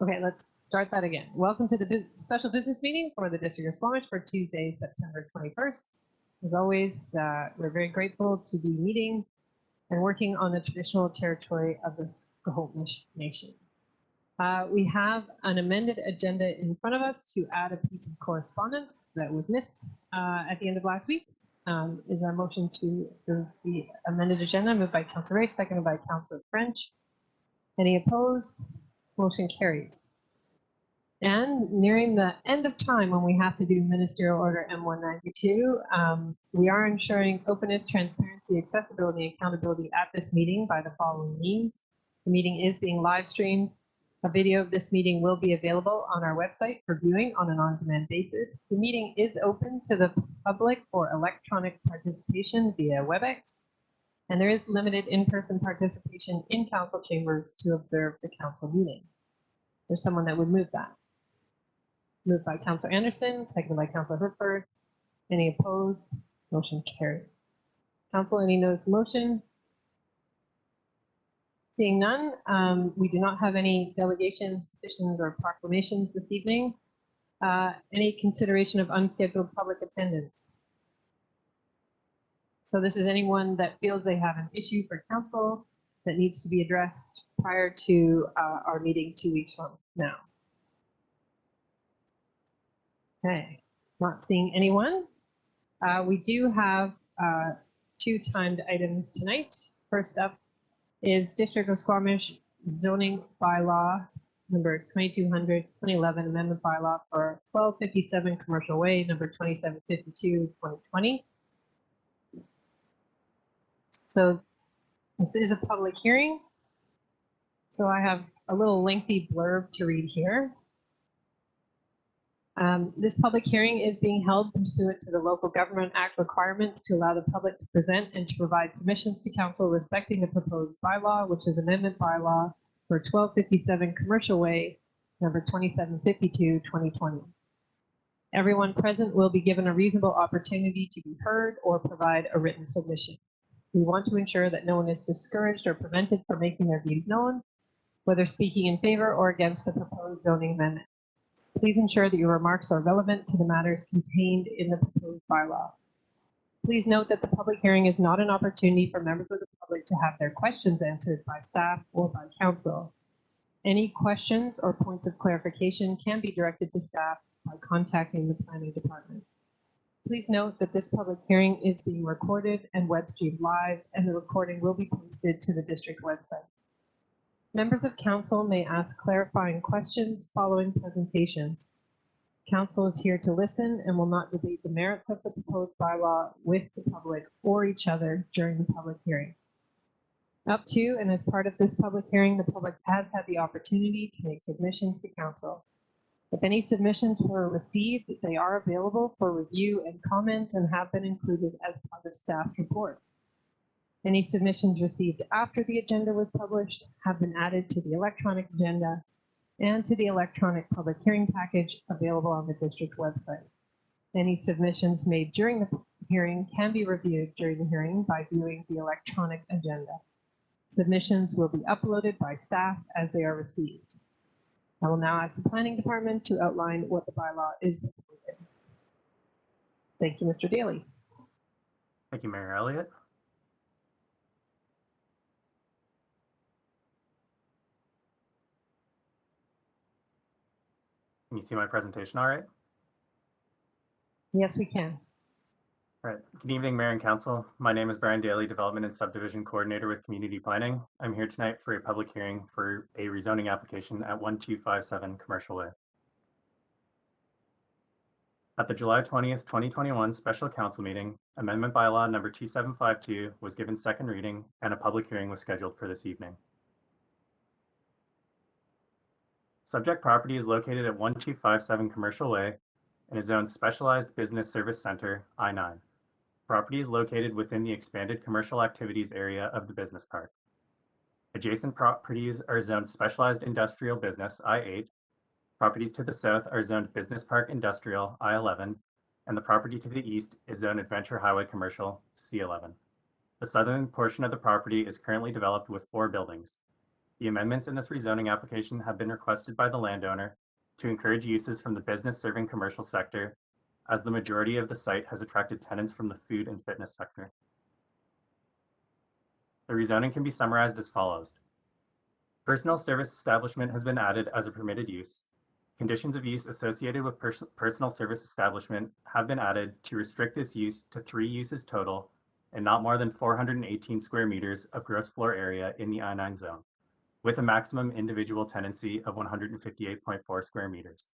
Okay, let's start that again. Welcome to the special business meeting for the District of Squamish for Tuesday, September 21st. As always, we're very grateful to be meeting and working on the traditional territory of the Squamish Nation. We have an amended agenda in front of us to add a piece of correspondence that was missed at the end of last week. Is there a motion to approve the amended agenda? Moved by Councillor Ray, seconded by Councillor French. Any opposed? Motion carries. And nearing the end of time when we have to do Ministerial Order M192, we are ensuring openness, transparency, accessibility, and accountability at this meeting by the following means. The meeting is being live streamed. A video of this meeting will be available on our website for viewing on an on-demand basis. The meeting is open to the public for electronic participation via WebEx, and there is limited in-person participation in council chambers to observe the council meeting. There's someone that would move that. Moved by Councillor Anderson, seconded by Councillor Herford. Any opposed? Motion carries. Council, any notice of motion? Seeing none, we do not have any delegations, petitions, or proclamations this evening. Any consideration of unscheduled public attendance? So this is anyone that feels they have an issue for council that needs to be addressed prior to our meeting 2 weeks from now. Okay, not seeing anyone. We do have two timed items tonight. First up is District of Squamish zoning bylaw number 2200-2011 amendment bylaw for 1257 Commercial Way, number 2752-2020. So this is a public hearing. So I have a little lengthy blurb to read here. This public hearing is being held pursuant to the Local Government Act requirements to allow the public to present and to provide submissions to council respecting the proposed bylaw, which is amendment bylaw for 1257 Commercial Way, number 2752-2020. Everyone present will be given a reasonable opportunity to be heard or provide a written submission. We want to ensure that no one is discouraged or prevented from making their views known, whether speaking in favor or against the proposed zoning amendment. Please ensure that your remarks are relevant to the matters contained in the proposed bylaw. Please note that the public hearing is not an opportunity for members of the public to have their questions answered by staff or by council. Any questions or points of clarification can be directed to staff by contacting the planning department. Please note that this public hearing is being recorded and web streamed live, and the recording will be posted to the district website. Members of council may ask clarifying questions following presentations. Council is here to listen and will not debate the merits of the proposed bylaw with the public or each other during the public hearing. Up to and as part of this public hearing, the public has had the opportunity to make submissions to council. If any submissions were received, they are available for review and comment and have been included as part of staff's report. Any submissions received after the agenda was published have been added to the electronic agenda and to the electronic public hearing package available on the district website. Any submissions made during the hearing can be reviewed during the hearing by viewing the electronic agenda. Submissions will be uploaded by staff as they are received. I will now ask the planning department to outline what the bylaw is proposing. Thank you, Mr. Daly. Thank you, Mayor Elliott. Can you see my presentation all right? Yes, we can. All right. Good evening, Mayor and Council. My name is Brian Daly, Development and Subdivision Coordinator with Community Planning. I'm here tonight for a public hearing for a rezoning application at 1257 Commercial Way. At the July 20th, 2021 special council meeting, amendment bylaw number 2752 was given second reading and a public hearing was scheduled for this evening. Subject property is located at 1257 Commercial Way and is zoned Specialized Business Service Center, I-9. Property is located within the expanded commercial activities area of the business park. Adjacent properties are zoned Specialized Industrial Business, I-8. Properties to the south are zoned Business Park Industrial, I-11, and the property to the east is zoned Adventure Highway Commercial, C-11. The southern portion of the property is currently developed with 4 buildings. The amendments in this rezoning application have been requested by the landowner to encourage uses from the business serving commercial sector, as the majority of the site has attracted tenants from the food and fitness sector. The rezoning can be summarized as follows. Personal service establishment has been added as a permitted use. Conditions of use associated with personal service establishment have been added to restrict this use to 3 uses total and not more than 418 square meters of gross floor area in the I-9 zone, with a maximum individual tenancy of 158.4 square meters.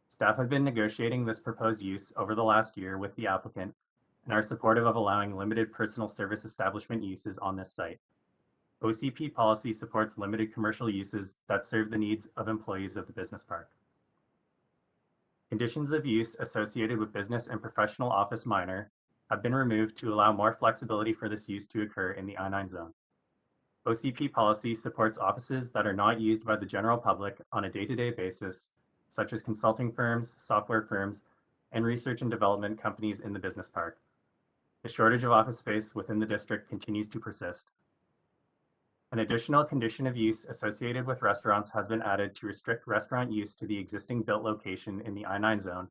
Staff have been negotiating this proposed use over the last year with the applicant and are supportive of allowing limited personal service establishment uses on this site. OCP policy supports limited commercial uses that serve the needs of employees of the business park. Conditions of use associated with business and professional office minor have been removed to allow more flexibility for this use to occur in the I-9 zone. OCP policy supports offices that are not used by the general public on a day-to-day basis, such as consulting firms, software firms, and research and development companies in the business park. The shortage of office space within the district continues to persist. An additional condition of use associated with restaurants has been added to restrict restaurant use to the existing built location in the I-9 zone,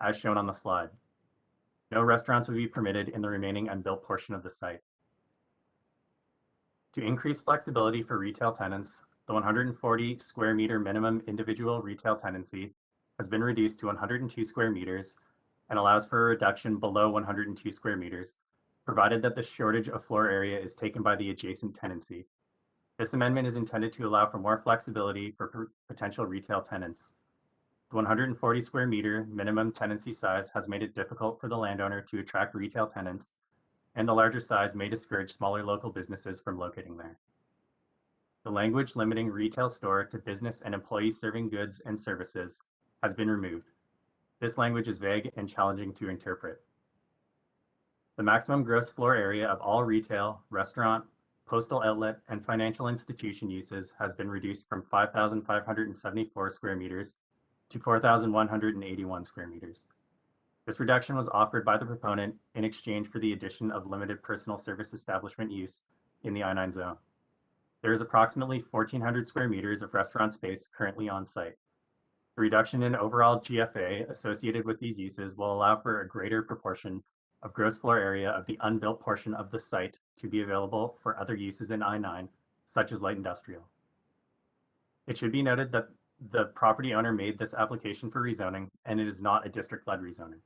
as shown on the slide. No restaurants would be permitted in the remaining unbuilt portion of the site. To increase flexibility for retail tenants, the 140 square meter minimum individual retail tenancy has been reduced to 102 square meters and allows for a reduction below 102 square meters, provided that the shortage of floor area is taken by the adjacent tenancy. This amendment is intended to allow for more flexibility for potential retail tenants. The 140 square meter minimum tenancy size has made it difficult for the landowner to attract retail tenants, and the larger size may discourage smaller local businesses from locating there. The language limiting retail store to business and employees serving goods and services has been removed. This language is vague and challenging to interpret. The maximum gross floor area of all retail, restaurant, postal outlet, and financial institution uses has been reduced from 5,574 square meters to 4,181 square meters. This reduction was offered by the proponent in exchange for the addition of limited personal service establishment use in the I-9 zone. There is approximately 1,400 square meters of restaurant space currently on site. The reduction in overall GFA associated with these uses will allow for a greater proportion of gross floor area of the unbuilt portion of the site to be available for other uses in I-9, such as light industrial. It should be noted that the property owner made this application for rezoning, and it is not a district-led rezoning.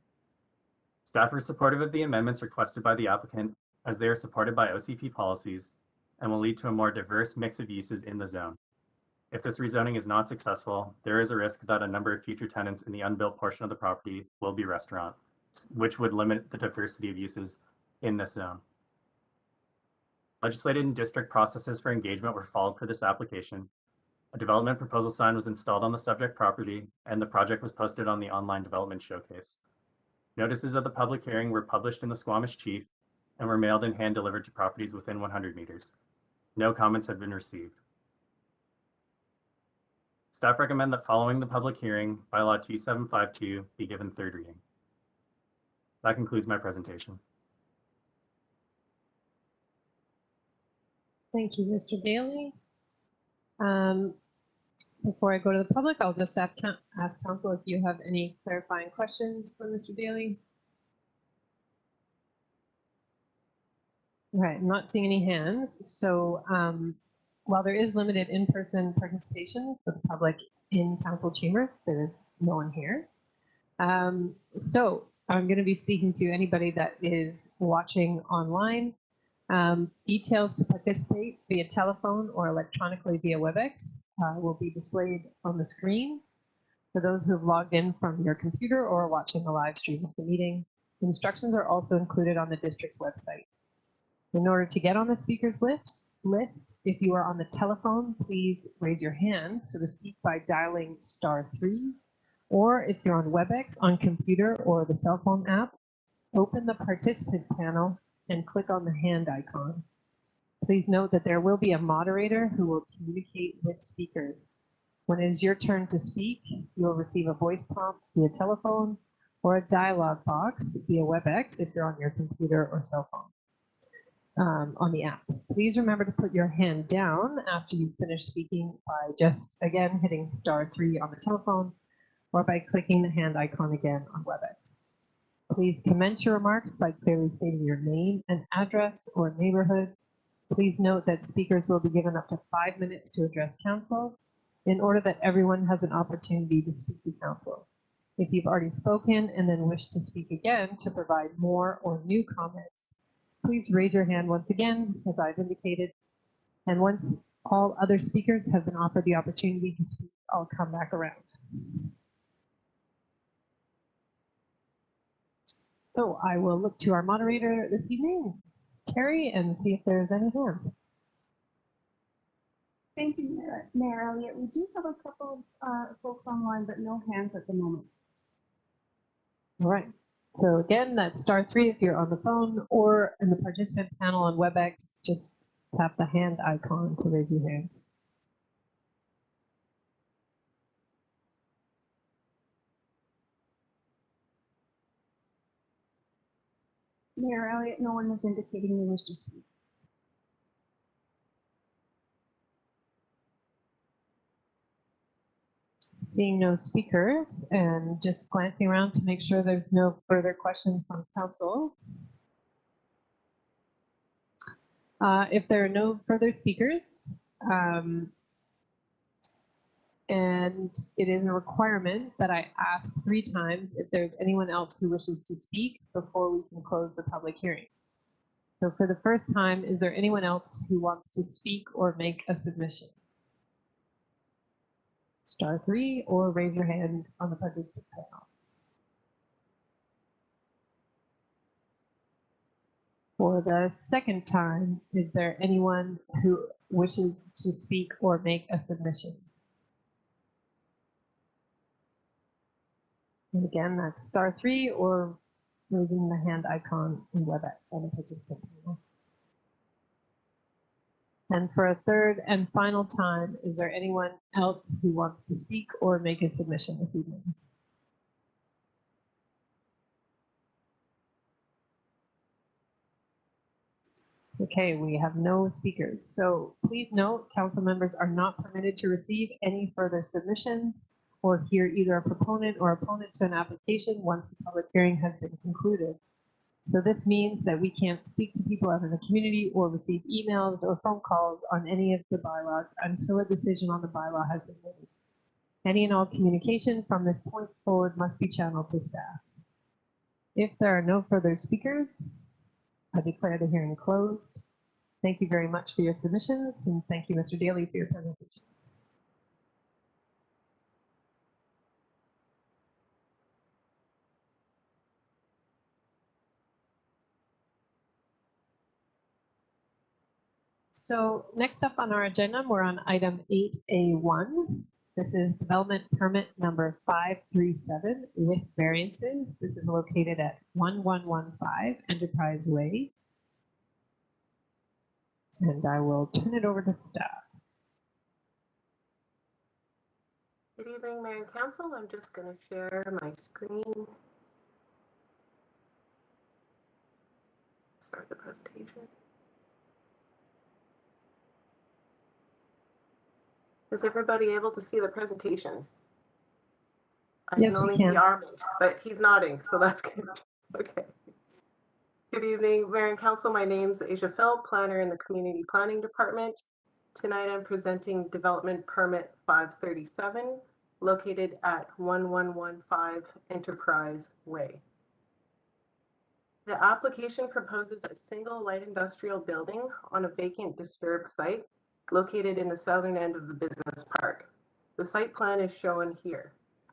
Staff are supportive of the amendments requested by the applicant, as they are supported by OCP policies and will lead to a more diverse mix of uses in the zone. If this rezoning is not successful, there is a risk that a number of future tenants in the unbuilt portion of the property will be restaurant, which would limit the diversity of uses in this zone. Legislated and district processes for engagement were followed for this application. A development proposal sign was installed on the subject property, and the project was posted on the online development showcase. Notices of the public hearing were published in the Squamish Chief and were mailed and hand-delivered to properties within 100 meters. No comments have been received. Staff recommend that following the public hearing, Bylaw 2752 be given third reading. That concludes my presentation. Thank you, Mr. Daly. Before I go to the public, I'll just ask council if you have any clarifying questions for Mr. Daly. All right, I'm not seeing any hands. So while there is limited in-person participation for the public in council chambers, there is no one here. So I'm going to be speaking to anybody that is watching online. Details to participate via telephone or electronically via WebEx will be displayed on the screen. For those who have logged in from your computer or watching the live stream of the meeting, instructions are also included on the district's website. In order to get on the speakers list, if you are on the telephone, please raise your hand, so to speak, by dialing *3. Or if you're on WebEx on computer or the cell phone app, open the participant panel and click on the hand icon. Please note that there will be a moderator who will communicate with speakers. When it is your turn to speak, you will receive a voice prompt via telephone or a dialog box via WebEx if you're on your computer or cell phone. on the app. Please remember to put your hand down after you finish speaking by just, again, hitting *3 on the telephone or by clicking the hand icon again on WebEx. Please commence your remarks by clearly stating your name and address or neighborhood. Please note that speakers will be given up to 5 minutes to address council in order that everyone has an opportunity to speak to council. If you've already spoken and then wish to speak again to provide more or new comments, please raise your hand once again, as I've indicated. And once all other speakers have been offered the opportunity to speak, I'll come back around. So I will look to our moderator this evening, Terry, and see if there's any hands. Thank you, Mayor Elliott. We do have a couple of folks online, but no hands at the moment. All right. So again, that's *3 if you're on the phone, or in the participant panel on WebEx, just tap the hand icon to raise your hand. Mayor Elliott, no one is indicating they wish to speak. Seeing no speakers and just glancing around to make sure there's no further questions from council. If there are no further speakers, and it is a requirement that I ask 3 times if there's anyone else who wishes to speak before we can close the public hearing. So for the first time, is there anyone else who wants to speak or make a submission? *3 or raise your hand on the participant panel. For the second time, is there anyone who wishes to speak or make a submission? And again, that's *3 or raising the hand icon in WebEx on the participant panel. And for a third and final time, is there anyone else who wants to speak or make a submission this evening? Okay, we have no speakers. So please note, council members are not permitted to receive any further submissions or hear either a proponent or opponent to an application once the public hearing has been concluded. So this means that we can't speak to people out in the community or receive emails or phone calls on any of the bylaws until a decision on the bylaw has been made. Any and all communication from this point forward must be channeled to staff. If there are no further speakers, I declare the hearing closed. Thank you very much for your submissions, and thank you, Mr. Daly, for your presentation. So next up on our agenda, we're on item 8A1. This is development permit number 537 with variances. This is located at 1115 Enterprise Way. And I will turn it over to staff. Good evening, Mayor and Council. I'm just going to share my screen. Start the presentation. Is everybody able to see the presentation? I Yes, can only we can. see Armand, but he's nodding, so that's good. Okay. Good evening, Mayor and Council. My name's Asia Phil, planner in the Community Planning Department. Tonight I'm presenting Development Permit 537, located at 1115 Enterprise Way. The application proposes a single light industrial building on a vacant disturbed site located in the southern end of the business park. The site plan is shown here.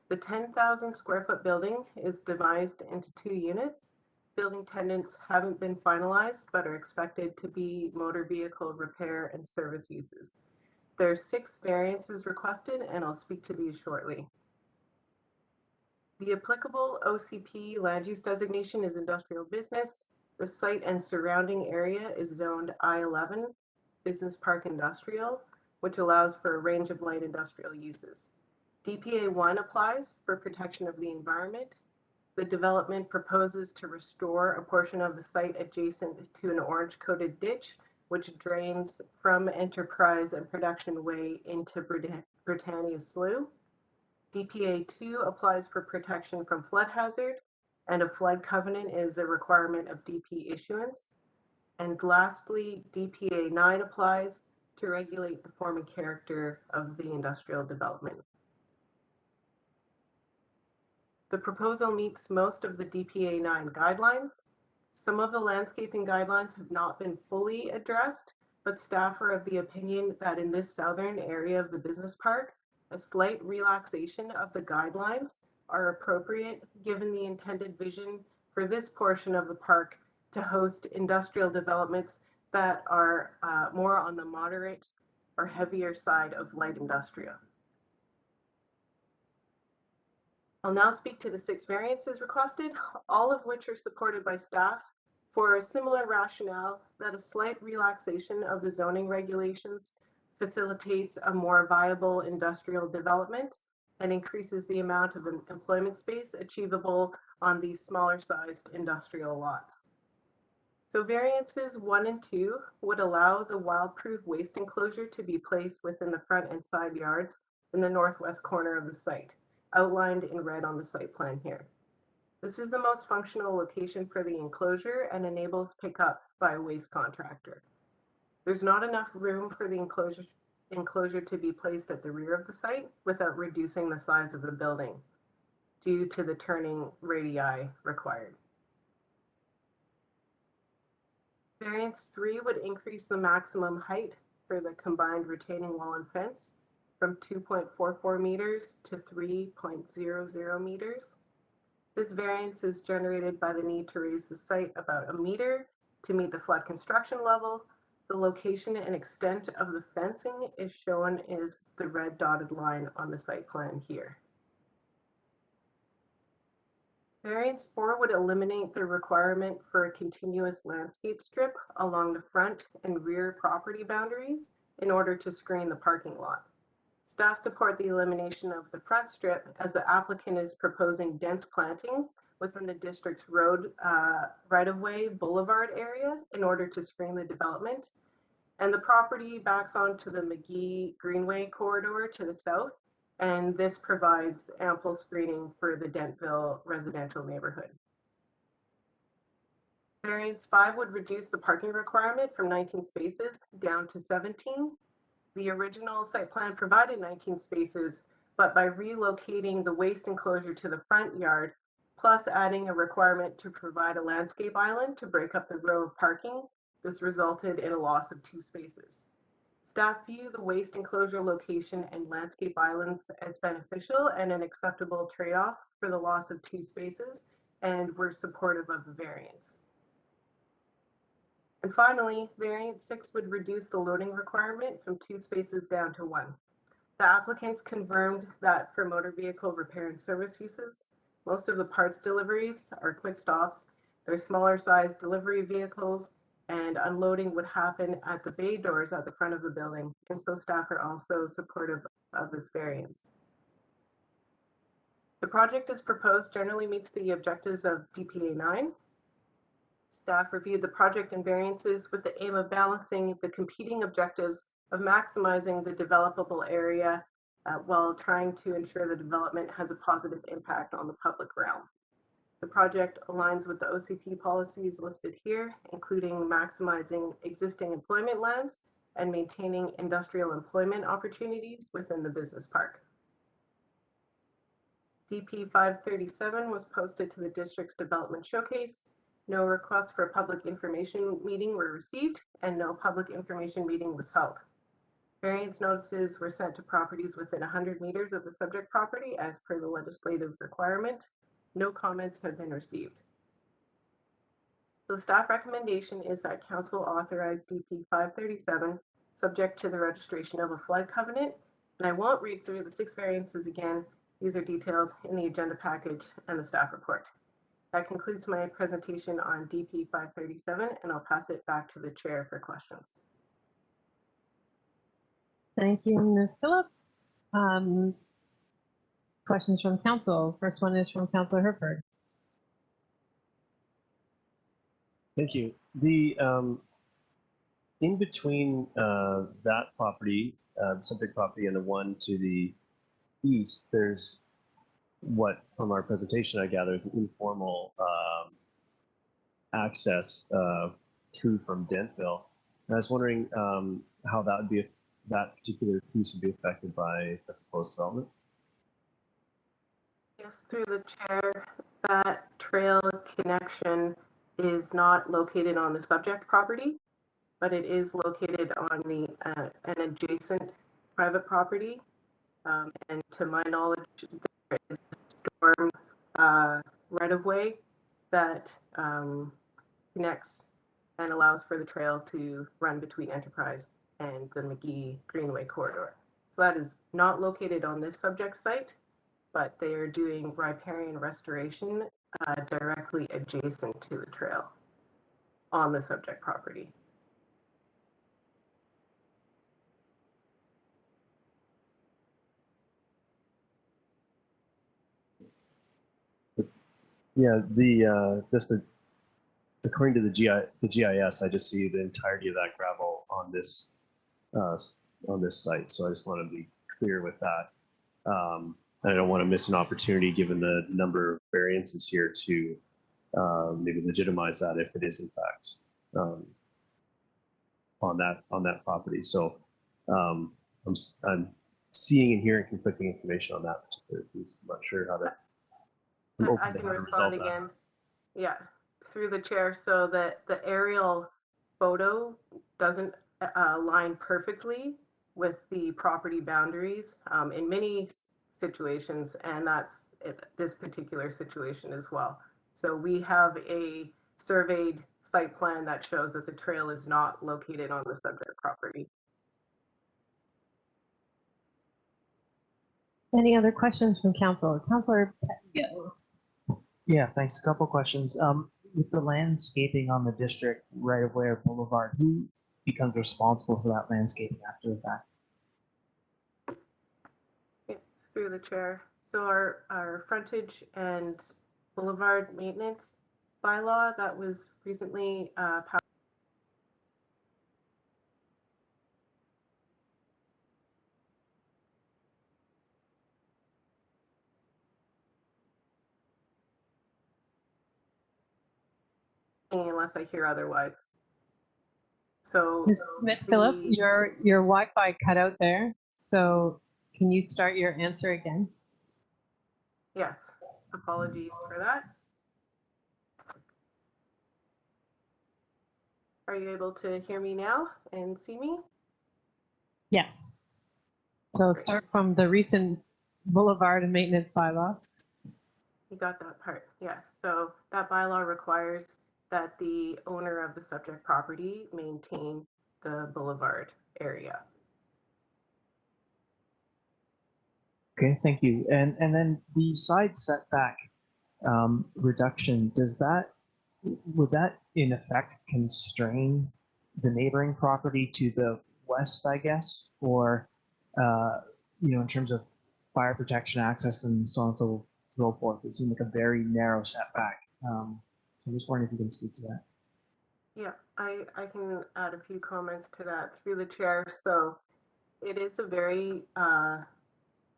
The 10,000 square foot building is devised into 2 units. Building tenants haven't been finalized, but are expected to be motor vehicle repair and service uses. There are 6 variances requested, and I'll speak to these shortly. The applicable OCP land use designation is industrial business. The site and surrounding area is zoned I-11, Business Park Industrial, which allows for a range of light industrial uses. DPA 1 applies for protection of the environment. the development proposes to restore a portion of the site adjacent to an orange-coated ditch, which drains from Enterprise and Production Way into Britannia Slough. DPA 2 applies for protection from flood hazard, and a flood covenant is a requirement of DP issuance. And lastly, DPA 9 applies to regulate the form and character of the industrial development. The proposal meets most of the DPA 9 guidelines. Some of the landscaping guidelines have not been fully addressed, but staff are of the opinion that in this southern area of the business park, a slight relaxation of the guidelines are appropriate given the intended vision for this portion of the park to host industrial developments that are more on the moderate or heavier side of light industrial. I'll now speak to the 6 variances requested, all of which are supported by staff for a similar rationale that a slight relaxation of the zoning regulations facilitates a more viable industrial development and increases the amount of employment space achievable on these smaller sized industrial lots. So variances 1 and 2 would allow the wildproof waste enclosure to be placed within the front and side yards in the northwest corner of the site, outlined in red on the site plan here. This is the most functional location for the enclosure and enables pickup by a waste contractor. There's not enough room for the enclosure to be placed at the rear of the site without reducing the size of the building due to the turning radii required. Variance 3 would increase the maximum height for the combined retaining wall and fence from 2.44 meters to 3.00 meters. This variance is generated by the need to raise the site about a meter to meet the flood construction level. The location and extent of the fencing is shown as the red dotted line on the site plan here. Variance 4 would eliminate the requirement for a continuous landscape strip along the front and rear property boundaries in order to screen the parking lot. Staff support the elimination of the front strip as the applicant is proposing dense plantings within the district's road right-of-way boulevard area in order to screen the development. And the property backs onto the McGee Greenway corridor to the south, and this provides ample screening for the Dentville residential neighborhood. Variance 5 would reduce the parking requirement from 19 spaces down to 17. The original site plan provided 19 spaces, but by relocating the waste enclosure to the front yard, plus adding a requirement to provide a landscape island to break up the row of parking, this resulted in a loss of 2 spaces. Staff view the waste enclosure location and landscape islands as beneficial and an acceptable trade-off for the loss of 2 spaces, and we're supportive of the variance. And finally, variance 6 would reduce the loading requirement from 2 spaces down to 1. The applicants confirmed that for motor vehicle repair and service uses, most of the parts deliveries are quick stops. They're smaller sized delivery vehicles, and unloading would happen at the bay doors at the front of the building. And so staff are also supportive of this variance. The project as proposed generally meets the objectives of DPA 9. Staff reviewed the project and variances with the aim of balancing the competing objectives of maximizing the developable area while trying to ensure the development has a positive impact on the public realm. The project aligns with the OCP policies listed here, including maximizing existing employment lands and maintaining industrial employment opportunities within the business park. DP 537 was posted to the district's development showcase. No requests for a public information meeting were received, and no public information meeting was held. Variance notices were sent to properties within 100 meters of the subject property as per the legislative requirement. No comments have been received. The staff recommendation is that Council authorize DP 537 subject to the registration of a flood covenant. And I won't read through the 6 variances again. These are detailed in the agenda package and the staff report. That concludes my presentation on DP 537, and I'll pass it back to the chair for questions. Thank you, Ms. Phillip. Questions from council. First one is from Councilor Herford. Thank you. The in between that property, the subject property, and the one to the east, there's what, from our presentation, I gather, is informal access through from Dentville. And I was wondering how that would be, that particular piece would be affected by the proposed development. Yes, through the chair, that trail connection is not located on the subject property, but it is located on the an adjacent private property. And to my knowledge, there is a storm right-of-way that connects and allows for the trail to run between Enterprise and the McGee Greenway corridor. So that is not located on this subject site, but they are doing riparian restoration directly adjacent to the trail on the subject property. Yeah, according to the GIS, I just see the entirety of that gravel on this site. So I just want to be clear with that. I don't want to miss an opportunity, given the number of variances here, to maybe legitimize that if it is in fact on that property. So I'm seeing and hearing conflicting information on that particular piece. I'm not sure how to. I can respond again. Yeah, through the chair. So that the aerial photo doesn't align perfectly with the property boundaries in many situations, and that's this particular situation as well. So we have a surveyed site plan that shows that the trail is not located on the subject property. Any other questions from council? Councilor Pettigo. Yeah, thanks. A couple questions. With the landscaping on the district right of way or boulevard, who becomes responsible for that landscaping after the fact? It's through the chair. So our frontage and boulevard maintenance bylaw that was recently passed. Unless I hear otherwise. So Ms. Phillip, your Wi-Fi cut out there. So can you start your answer again? Yes, apologies for that. Are you able to hear me now and see me? Yes. So start from the recent boulevard and maintenance bylaw. You got that part, yes. So that bylaw requires that the owner of the subject property maintain the boulevard area. Okay, thank you. And then the side setback reduction, would that in effect constrain the neighboring property to the west, I guess, or in terms of fire protection access and so on and so forth? It seemed like a very narrow setback. So I'm just wondering if you can speak to that. Yeah, I can add a few comments to that through the chair. So it is a very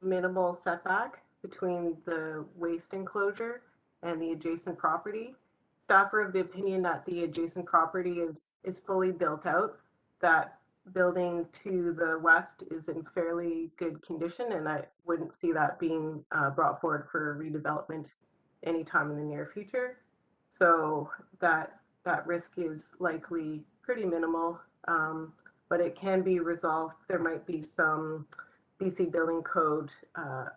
minimal setback between the waste enclosure and the adjacent property. Staff are of the opinion that the adjacent property is fully built out. That building to the west is in fairly good condition, and I wouldn't see that being brought forward for redevelopment anytime in the near future. So that risk is likely pretty minimal, but it can be resolved. There might be some BC Building Code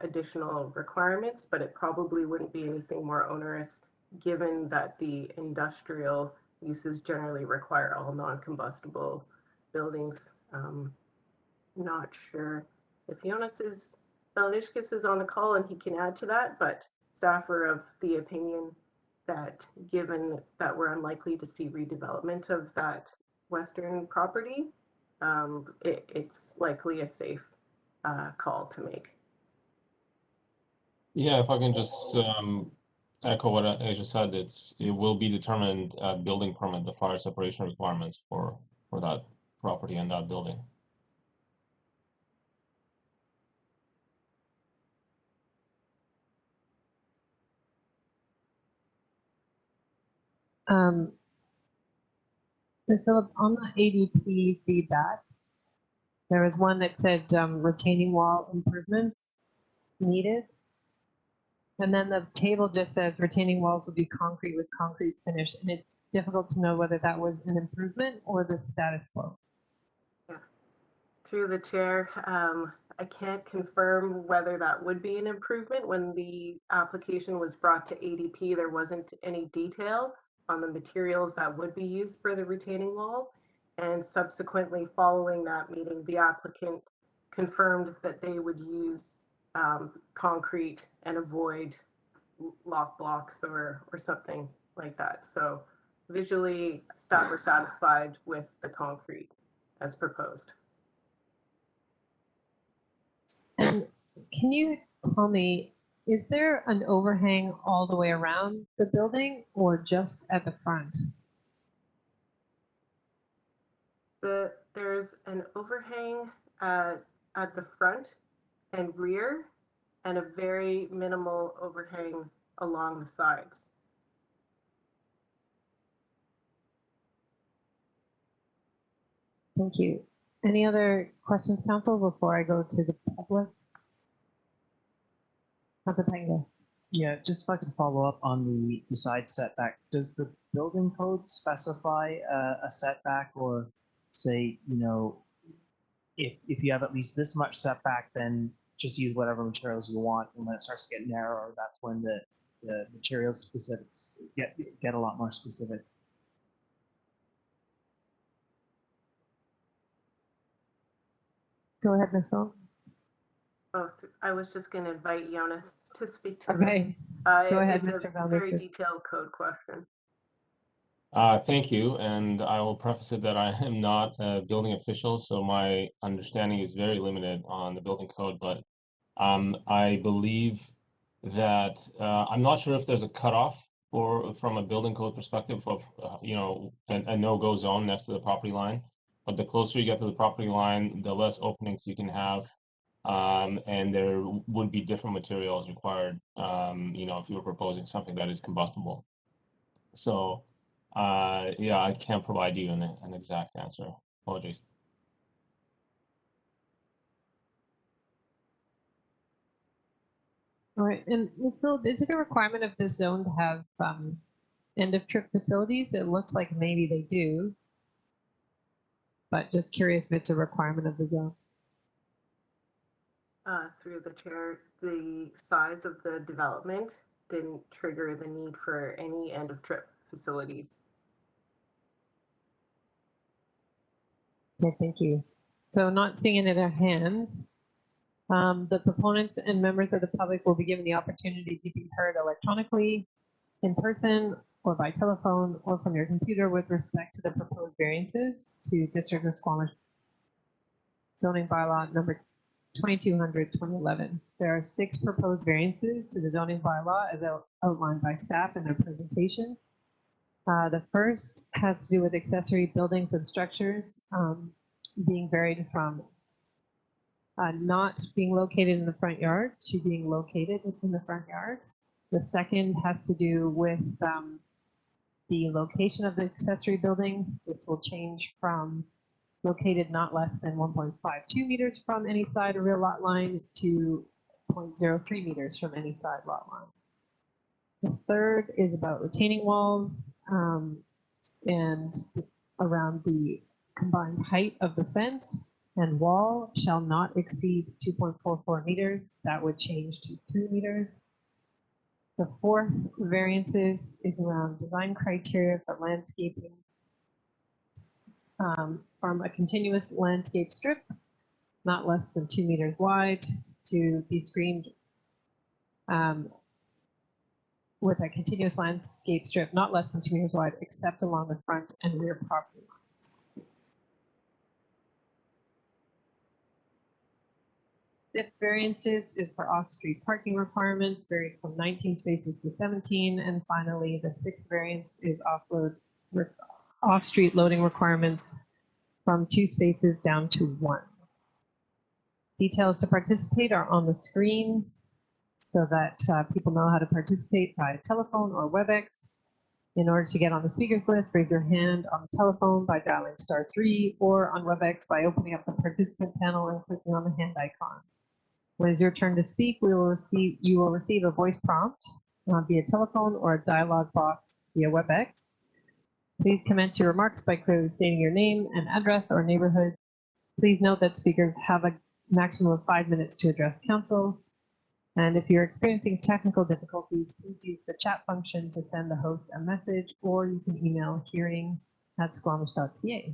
additional requirements, but it probably wouldn't be anything more onerous, given that the industrial uses generally require all non-combustible buildings. Not sure if Jonas Balnishkis is on the call and he can add to that, but staff are of the opinion that given that we're unlikely to see redevelopment of that western property, it's likely a safe call to make. Yeah, if I can just echo what Asia said. It will be determined at building permit, the fire separation requirements for that property and that building. Ms. Phillips, on the ADP feedback, there was one that said retaining wall improvements needed. And then the table just says retaining walls will be concrete with concrete finish. And it's difficult to know whether that was an improvement or the status quo. Yeah. Through the chair, I can't confirm whether that would be an improvement. When the application was brought to ADP, there wasn't any detail on the materials that would be used for the retaining wall. And subsequently, following that meeting, the applicant confirmed that they would use concrete and avoid lock blocks or something like that. So visually, staff were satisfied with the concrete as proposed. And can you tell me, is there an overhang all the way around the building or just at the front? There's an overhang at the front and rear, and a very minimal overhang along the sides. Thank you. Any other questions, council, before I go to the public? Councilor Panga. Yeah, just if I can follow up on the side setback, does the building code specify a setback, or say, you know, if you have at least this much setback, then just use whatever materials you want, and when it starts to get narrower, that's when the material specifics get a lot more specific. Go ahead, Ms. Phillips. Oh, I was just going to invite Jonas to speak to Okay. this. Go ahead, it's Mr. a very Valdez. detailed code question. Thank you, and I will preface it that I am not a building official, so my understanding is very limited on the building code, but I believe that I'm not sure if there's a cutoff from a building code perspective of you know, a no-go zone next to the property line, but the closer you get to the property line, the less openings you can have, and there would be different materials required, you know, if you were proposing something that is combustible. So yeah, I can't provide you an exact answer. Apologies. All right, and Ms. Phillips, is it a requirement of this zone to have end of trip facilities? It looks like maybe they do, but just curious if it's a requirement of the zone. Through the chair, the size of the development didn't trigger the need for any end of trip facilities. Okay, thank you. So not seeing it in our hands, the proponents and members of the public will be given the opportunity to be heard electronically, in person, or by telephone, or from your computer with respect to the proposed variances to District of Squamish zoning bylaw number 2200/2011. There are 6 proposed variances to the zoning bylaw as outlined by staff in their presentation. The first has to do with accessory buildings and structures being varied from not being located in the front yard to being located within the front yard. The second has to do with the location of the accessory buildings. This will change from located not less than 1.52 meters from any side or rear lot line to 0.03 meters from any side lot line. The third is about retaining walls and around the combined height of the fence and wall shall not exceed 2.44 meters. That would change to 3 meters. The fourth variances is around design criteria for landscaping from a continuous landscape strip, not less than 2 meters wide, to be screened with a continuous landscape strip not less than 2 meters wide, except along the front and rear property lines. fifth variances is for off-street parking requirements, varied from 19 spaces to 17. And finally, the sixth variance is off-street loading requirements from 2 spaces down to 1. Details to participate are on the screen so that people know how to participate by telephone or WebEx. In order to get on the speakers list, raise your hand on the telephone by dialing *3 or on WebEx by opening up the participant panel and clicking on the hand icon. When it's your turn to speak, you will receive a voice prompt via telephone or a dialog box via WebEx. Please commence your remarks by clearly stating your name and address or neighborhood. Please note that speakers have a maximum of 5 minutes to address council. And if you're experiencing technical difficulties, please use the chat function to send the host a message, or you can email hearing@squamish.ca.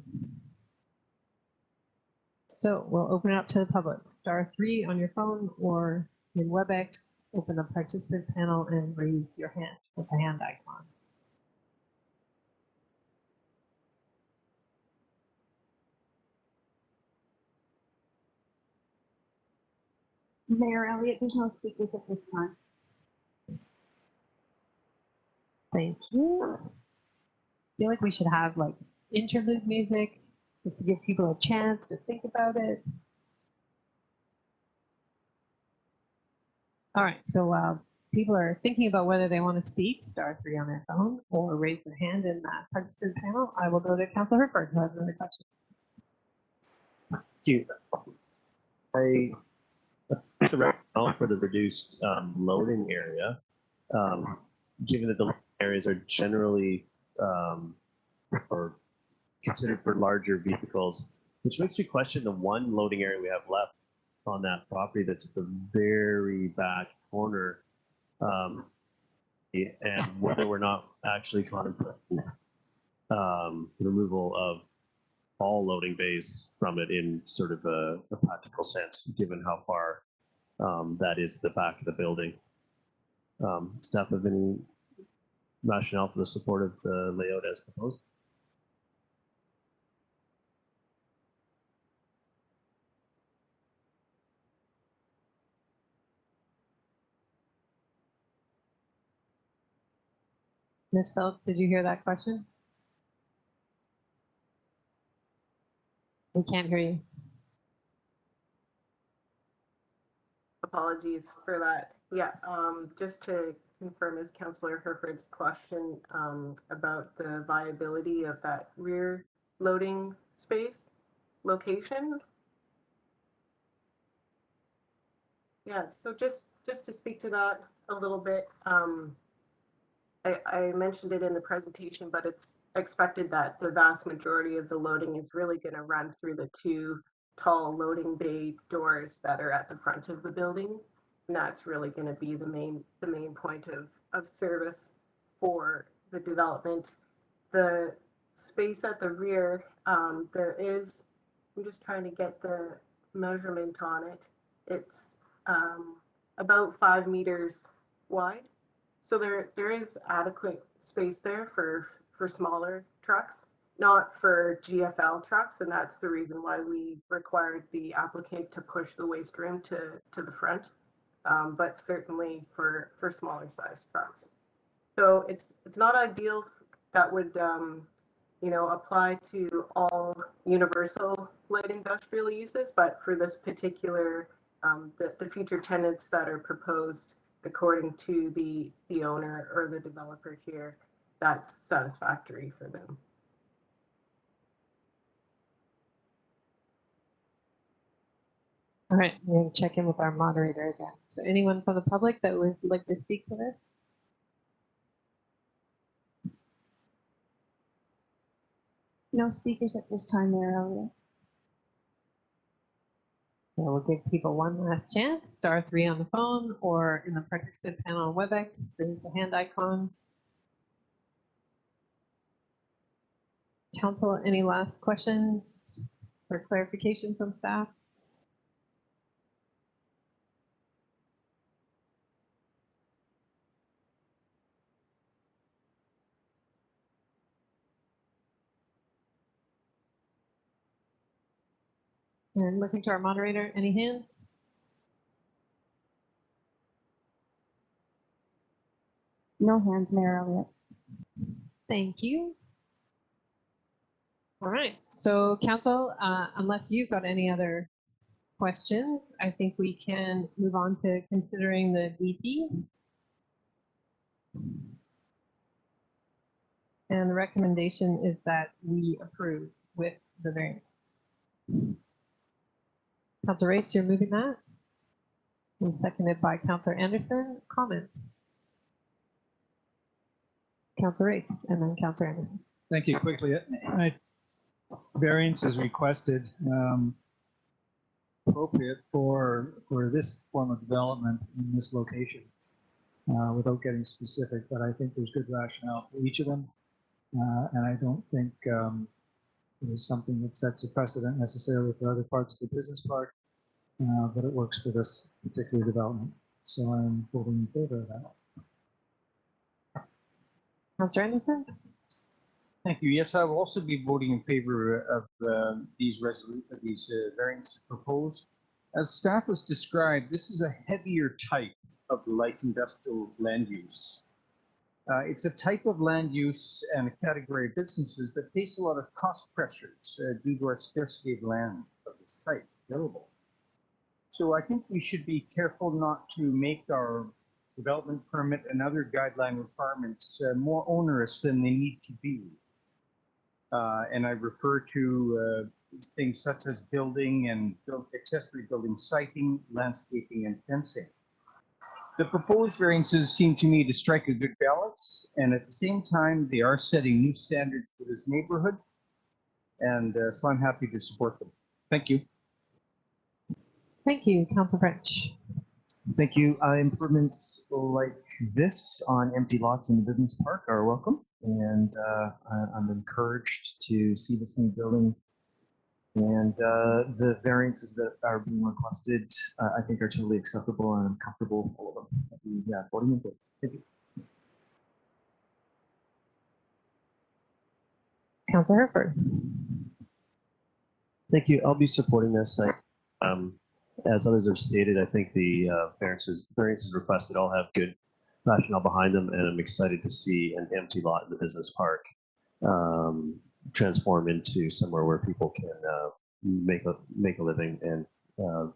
So we'll open it up to the public. *3 on your phone or in WebEx, open the participant panel and raise your hand with the hand icon. Mayor Elliott, there's no speakers at this time. Thank you. I feel like we should have like interlude music just to give people a chance to think about it. All right, so while people are thinking about whether they want to speak, *3 on their phone or raise their hand in that participant panel, I will go to Councilor Herford, who has another question. Thank you. The rationale for the reduced loading area, given that the loading areas are generally or considered for larger vehicles, which makes me question the one loading area we have left on that property that's at the very back corner, and whether we're not actually contemplating removal of all loading bays from it in sort of a practical sense, given how far that is the back of the building. Staff have any rationale for the support of the layout as proposed? Ms. Phillips, did you hear that question? We can't hear you. Apologies for that. Yeah, just to confirm as Councillor Herford's question about the viability of that rear loading space location. Yeah, so just to speak to that a little bit, I mentioned it in the presentation, but it's expected that the vast majority of the loading is really going to run through the 2 tall loading bay doors that are at the front of the building. And that's really going to be the main point of service for the development. The space at the rear, there is, I'm just trying to get the measurement on it. It's about 5 meters wide. So there is adequate space there for smaller trucks, not for GFL trucks, and that's the reason why we required the applicant to push the waste room to the front, but certainly for smaller sized trucks. So it's not ideal that would apply to all universal light industrial uses, but for this particular the future tenants that are proposed according to the owner or the developer here, that's satisfactory for them. All right, we're going to check in with our moderator again. So anyone from the public that would like to speak to this? No speakers at this time, Mayor Elliott. So we'll give people one last chance. *3 on the phone or in the participant panel on WebEx. Raise the hand icon. Council, any last questions or clarification from staff? And looking to our moderator, any hands? No hands, Mayor Elliott. Thank you. All right, so council, unless you've got any other questions, I think we can move on to considering the DP. And the recommendation is that we approve with the variances. Councilor Race, you're moving that? And seconded by Councilor Anderson. Comments? Councilor Race and then Councilor Anderson. Thank you. Quickly, variance is requested, appropriate for this form of development in this location, without getting specific, but I think there's good rationale for each of them. And I don't think it is something that sets a precedent necessarily for other parts of the business park, but it works for this particular development. So I'm voting in favor of that. Councilor Anderson? Thank you. Yes, I will also be voting in favor of these variances proposed. As staff has described, this is a heavier type of light industrial land use. It's a type of land use and a category of businesses that face a lot of cost pressures due to our scarcity of land of this type available. So I think we should be careful not to make our development permit and other guideline requirements more onerous than they need to be. And I refer to things such as building and accessory building siting, landscaping, and fencing. The proposed variances seem to me to strike a good balance, and at the same time, they are setting new standards for this neighborhood, and so I'm happy to support them. Thank you. Thank you, Councilor French. Thank you. Improvements like this on empty lots in the business park are welcome, and I'm encouraged to see this new building. And the variances that are being requested, I think, are totally acceptable, and I'm comfortable with all of them. Yeah, voting in favor. Thank you. Councilor Herford. Thank you. I'll be supporting this. As others have stated, I think the variances requested all have good rationale behind them, and I'm excited to see an empty lot in the business park transform into somewhere where people can make a living and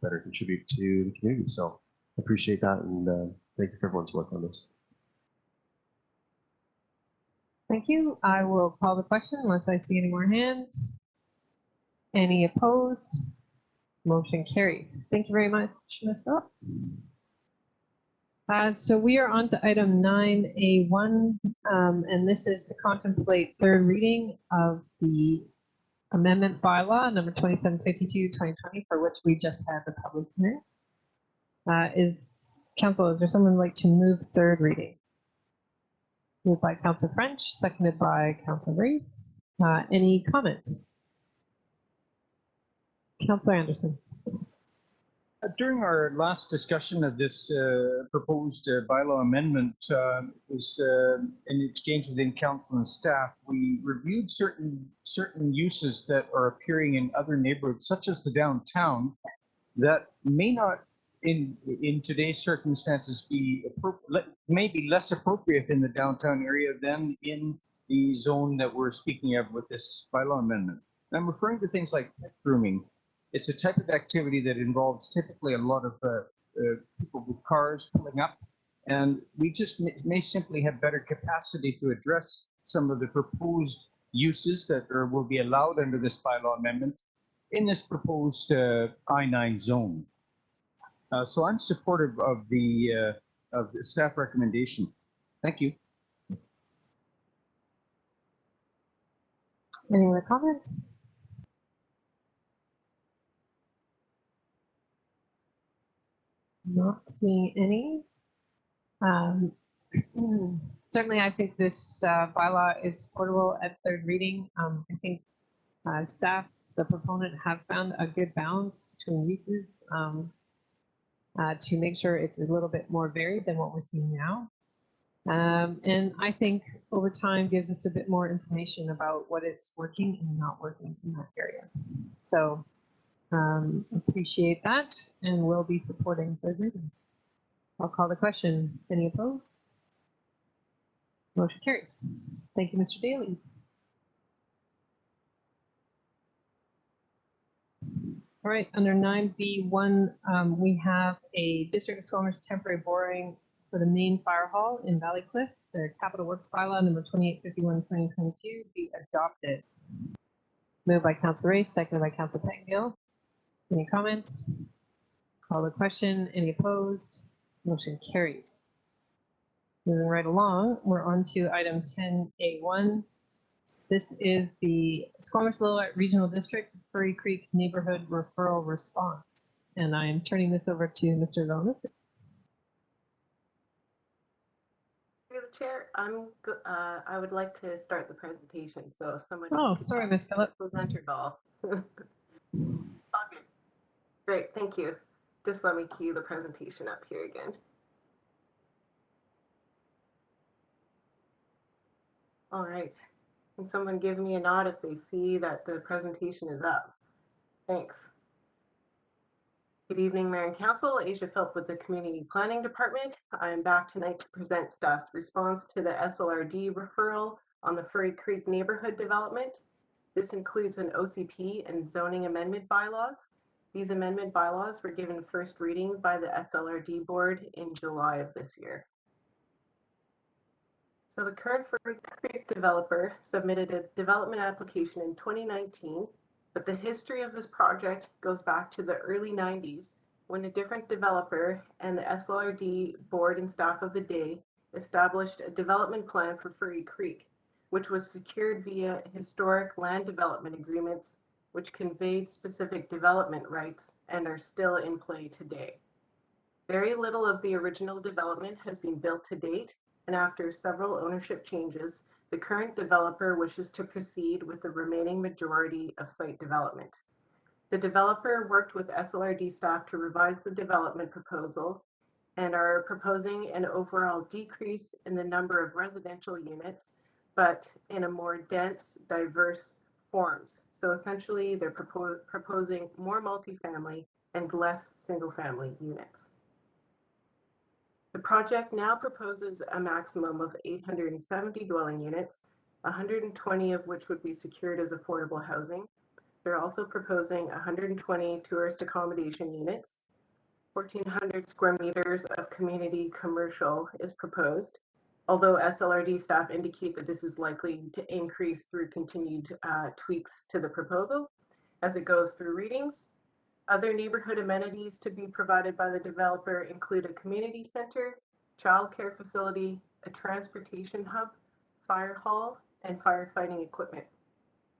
better contribute to the community. So I appreciate that, and thank you for everyone's work on this. Thank you. I will call the question unless I see any more hands. Any opposed? Motion carries. Thank you very much, Ms. Phillip. So we are on to item 9A1, and this is to contemplate third reading of the amendment bylaw number 2752/2020, for which we just had the public hearing. Is there someone like to move third reading? Moved by Councilor French, seconded by Councilor Race. Any comments? Councilor Anderson. During our last discussion of this proposed bylaw amendment, was in exchange within council and staff, we reviewed certain uses that are appearing in other neighborhoods, such as the downtown, that may not, in today's circumstances, may be less appropriate in the downtown area than in the zone that we're speaking of with this bylaw amendment. And I'm referring to things like pet grooming. It's a type of activity that involves typically a lot of people with cars pulling up, and we just may simply have better capacity to address some of the proposed uses that will be allowed under this bylaw amendment in this proposed I-9 zone. So I'm supportive of the staff recommendation. Thank you. Any other comments? Not seeing any. Certainly, I think this bylaw is supportable at third reading. I think staff, the proponent, have found a good balance between uses to make sure it's a little bit more varied than what we're seeing now. And I think over time gives us a bit more information about what is working and not working in that area. So appreciate that, and we'll be supporting third reading. I'll call the question. Any opposed? Motion carries. Thank you, Mr. Daly. All right, under 9B1, we have a District of Squamish temporary boring for the main fire hall in Valley Cliff. The Capital Works Bylaw number 2851/2022 be adopted. Moved by Council Ray, seconded by Council Pettengill. Any comments? Call the question. Any opposed? Motion carries. Moving right along, we're on to item 10A1. This is the Squamish Lillooet Regional District Furry Creek Neighborhood Referral Response. And I am turning this over to Mr. Velmes. Through the chair, I would like to start the presentation. So if someone. Oh, sorry, Ms. Phillip. Presenter doll. Okay. Great, thank you. Just let me cue the presentation up here again. All right. Can someone give me a nod if they see that the presentation is up? Thanks. Good evening, Mayor and Council. Asia Philp with the Community Planning Department. I am back tonight to present staff's response to the SLRD referral on the Furry Creek neighborhood development. This includes an OCP and zoning amendment bylaws. These amendment bylaws were given first reading by the SLRD board in July of this year. So the current Furry Creek developer submitted a development application in 2019, but the history of this project goes back to the early 90s when a different developer and the SLRD board and staff of the day established a development plan for Furry Creek, which was secured via historic land development agreements, which conveyed specific development rights and are still in play today. Very little of the original development has been built to date, and after several ownership changes, the current developer wishes to proceed with the remaining majority of site development. The developer worked with SLRD staff to revise the development proposal and are proposing an overall decrease in the number of residential units, but in a more dense, diverse forms. So essentially, they're proposing more multifamily and less single-family units. The project now proposes a maximum of 870 dwelling units, 120 of which would be secured as affordable housing. They're also proposing 120 tourist accommodation units. 1,400 square meters of community commercial is proposed, although SLRD staff indicate that this is likely to increase through continued tweaks to the proposal as it goes through readings. Other neighborhood amenities to be provided by the developer include a community center, childcare facility, a transportation hub, fire hall, and firefighting equipment.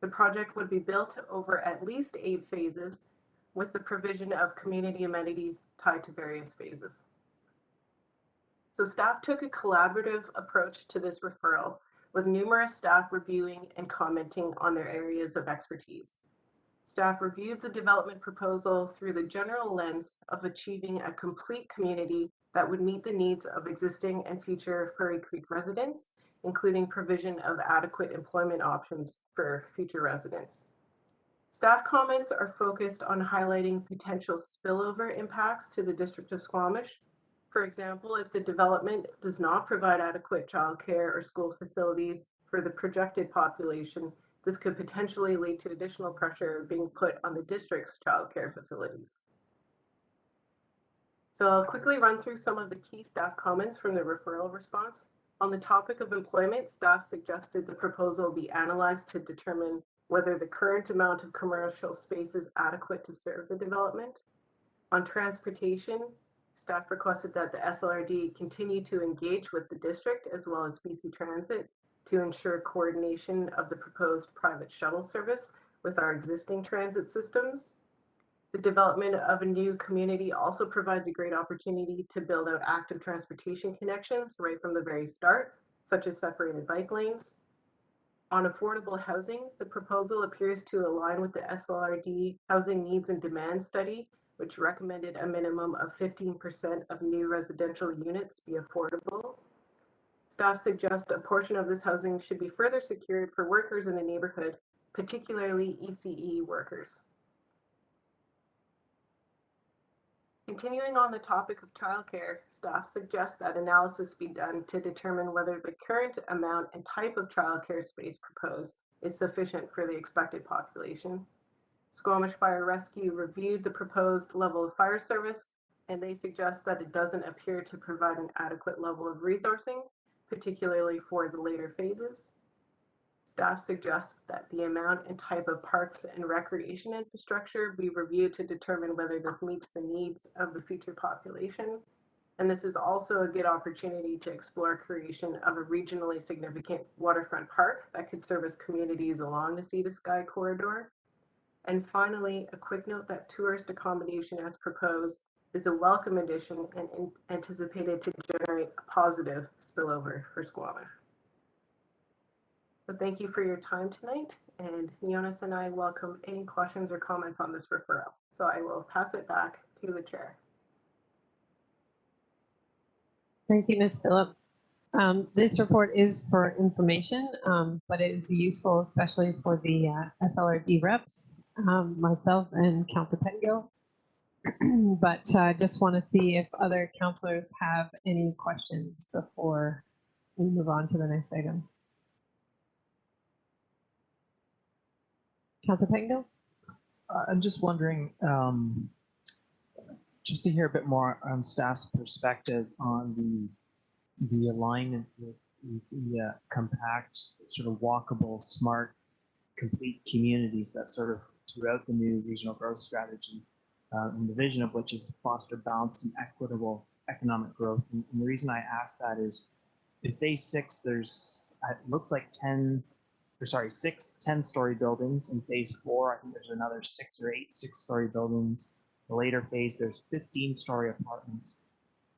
The project would be built over at least 8 phases, with the provision of community amenities tied to various phases. So staff took a collaborative approach to this referral, with numerous staff reviewing and commenting on their areas of expertise. Staff reviewed the development proposal through the general lens of achieving a complete community that would meet the needs of existing and future Furry Creek residents, including provision of adequate employment options for future residents. Staff comments are focused on highlighting potential spillover impacts to the District of Squamish. For example, if the development does not provide adequate childcare or school facilities for the projected population, this could potentially lead to additional pressure being put on the district's childcare facilities. So I'll quickly run through some of the key staff comments from the referral response. On the topic of employment, staff suggested the proposal be analyzed to determine whether the current amount of commercial space is adequate to serve the development. On transportation, staff requested that the SLRD continue to engage with the district as well as BC Transit to ensure coordination of the proposed private shuttle service with our existing transit systems. The development of a new community also provides a great opportunity to build out active transportation connections right from the very start, such as separated bike lanes. On affordable housing, the proposal appears to align with the SLRD Housing Needs and Demand Study, which recommended a minimum of 15% of new residential units be affordable. Staff suggest a portion of this housing should be further secured for workers in the neighborhood, particularly ECE workers. Continuing on the topic of childcare, staff suggests that analysis be done to determine whether the current amount and type of childcare space proposed is sufficient for the expected population. Squamish Fire Rescue reviewed the proposed level of fire service, and they suggest that it doesn't appear to provide an adequate level of resourcing, particularly for the later phases. Staff suggests that the amount and type of parks and recreation infrastructure be reviewed to determine whether this meets the needs of the future population. And this is also a good opportunity to explore creation of a regionally significant waterfront park that could service communities along the Sea to Sky corridor. And finally, a quick note that tourist accommodation as proposed is a welcome addition and anticipated to generate a positive spillover for Squamish. So thank you for your time tonight, and Jonas and I welcome any questions or comments on this referral. So I will pass it back to the chair. Thank you, Ms. Phillip. This report is for information, but it is useful, especially for the SLRD reps, myself and Councillor Pettingill. But I just want to see if other councillors have any questions before we move on to the next item. Councillor Pettingill? I'm just wondering, just to hear a bit more on staff's perspective on the alignment with the compact, sort of walkable, smart, complete communities that sort of throughout the new regional growth strategy, and the vision of which is foster balanced and equitable economic growth. And the reason I ask that is in phase 6, there's, it looks like 6 10-story buildings. In phase 4, I think there's another 6 or 8 6-story buildings. The later phase, there's 15-story apartments.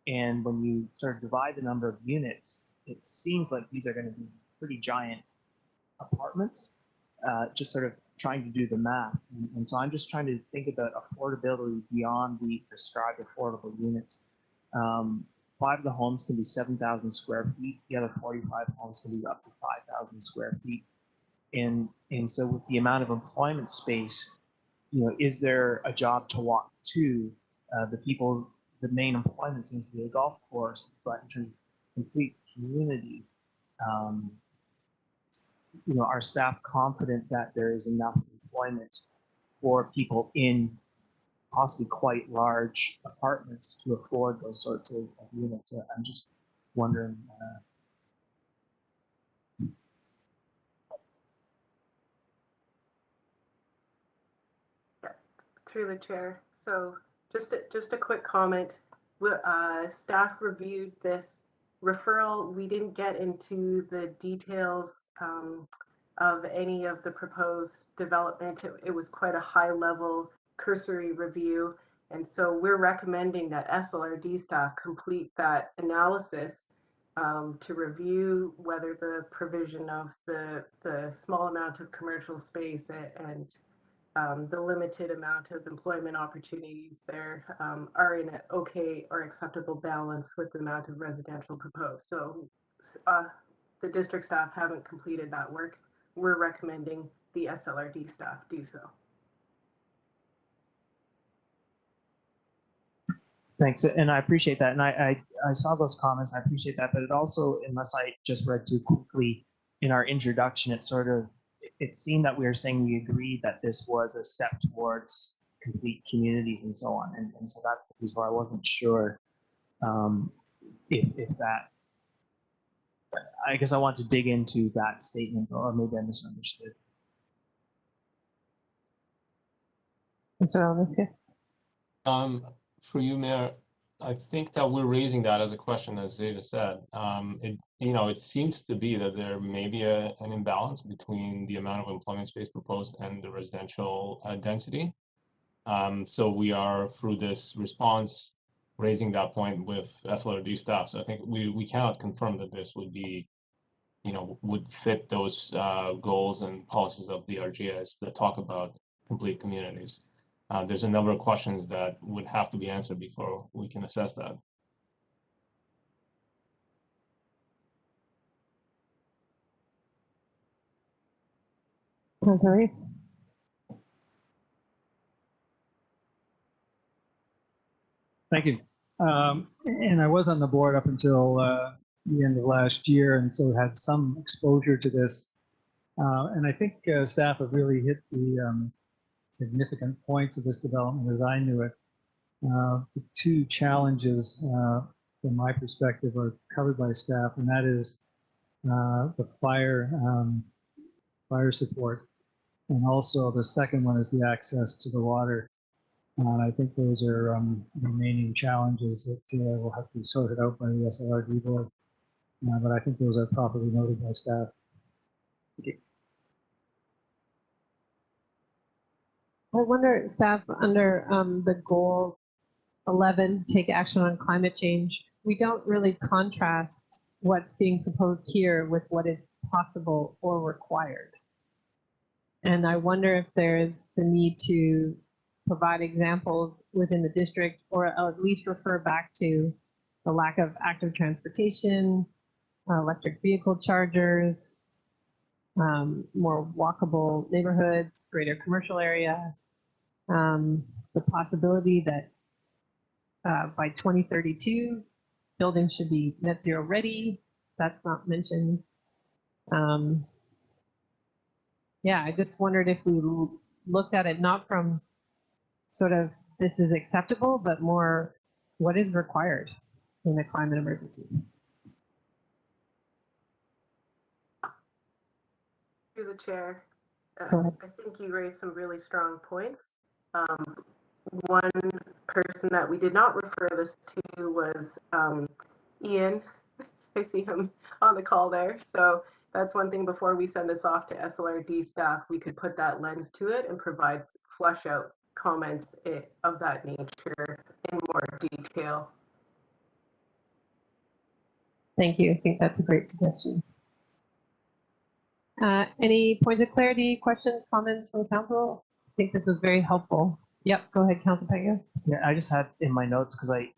And when you sort of divide the number of units, it seems like these are going to be pretty giant apartments, just sort of trying to do the math. And so I'm just trying to think about affordability beyond the prescribed affordable units. 5 of the homes can be 7,000 square feet. The other 45 homes can be up to 5,000 square feet. And so with the amount of employment space, you know, is there a job to walk to? The main employment seems to be a golf course, but in terms of complete community, you know, are staff confident that there is enough employment for people in possibly quite large apartments to afford those sorts of units? I'm just wondering. Through the chair. So just a quick comment. Staff reviewed this referral. We didn't get into the details of any of the proposed development. It was quite a high level cursory review. And so we're recommending that SLRD staff complete that analysis to review whether the provision of the small amount of commercial space and the limited amount of employment opportunities there are in an okay or acceptable balance with the amount of residential proposed. So the district staff haven't completed that work. We're recommending the SLRD staff do so. Thanks, and I appreciate that. And I saw those comments, I appreciate that, but it also, unless I just read too quickly in our introduction, it seemed that we were saying we agreed that this was a step towards complete communities and so on. And so that's the piece where I wasn't sure if that, I guess I want to dig into that statement, or maybe I misunderstood. Mr. Alaniskas? For you, Mayor, I think that we're raising that as a question, as Zaja said. It seems to be that there may be an imbalance between the amount of employment space proposed and the residential density. So we are, through this response, raising that point with SLRD staff. So I think we cannot confirm that this would be, would fit those goals and policies of the RGS that talk about complete communities. There's a number of questions that would have to be answered before we can assess that. Councillor Reese? Thank you. And I was on the board up until the end of last year, and so had some exposure to this. And I think staff have really hit the significant points of this development as I knew it. The two challenges from my perspective are covered by staff, and that is the fire support, and also the second one is the access to the water. I think those are remaining challenges that will have to be sorted out by the SLRD board, but I think those are properly noted by staff. Okay. I wonder, staff, under the goal 11, take action on climate change, we don't really contrast what's being proposed here with what is possible or required. And I wonder if there's the need to provide examples within the district, or at least refer back to the lack of active transportation, electric vehicle chargers, more walkable neighborhoods, greater commercial area, the possibility that by 2032, buildings should be net zero ready. That's not mentioned. Yeah, I just wondered if we looked at it not from sort of this is acceptable, but more what is required in a climate emergency. Through the chair, Go ahead. I think you raised some really strong points. One person that we did not refer this to was Ian. I see him on the call there. So that's one thing. Before we send this off to SLRD staff, we could put that lens to it and provide flush out comments of that nature in more detail. Thank you. I think that's a great suggestion. Any points of clarity, questions, comments from council? I think this was very helpful. Yep, go ahead, Council Pega. Yeah, I just had in my notes because I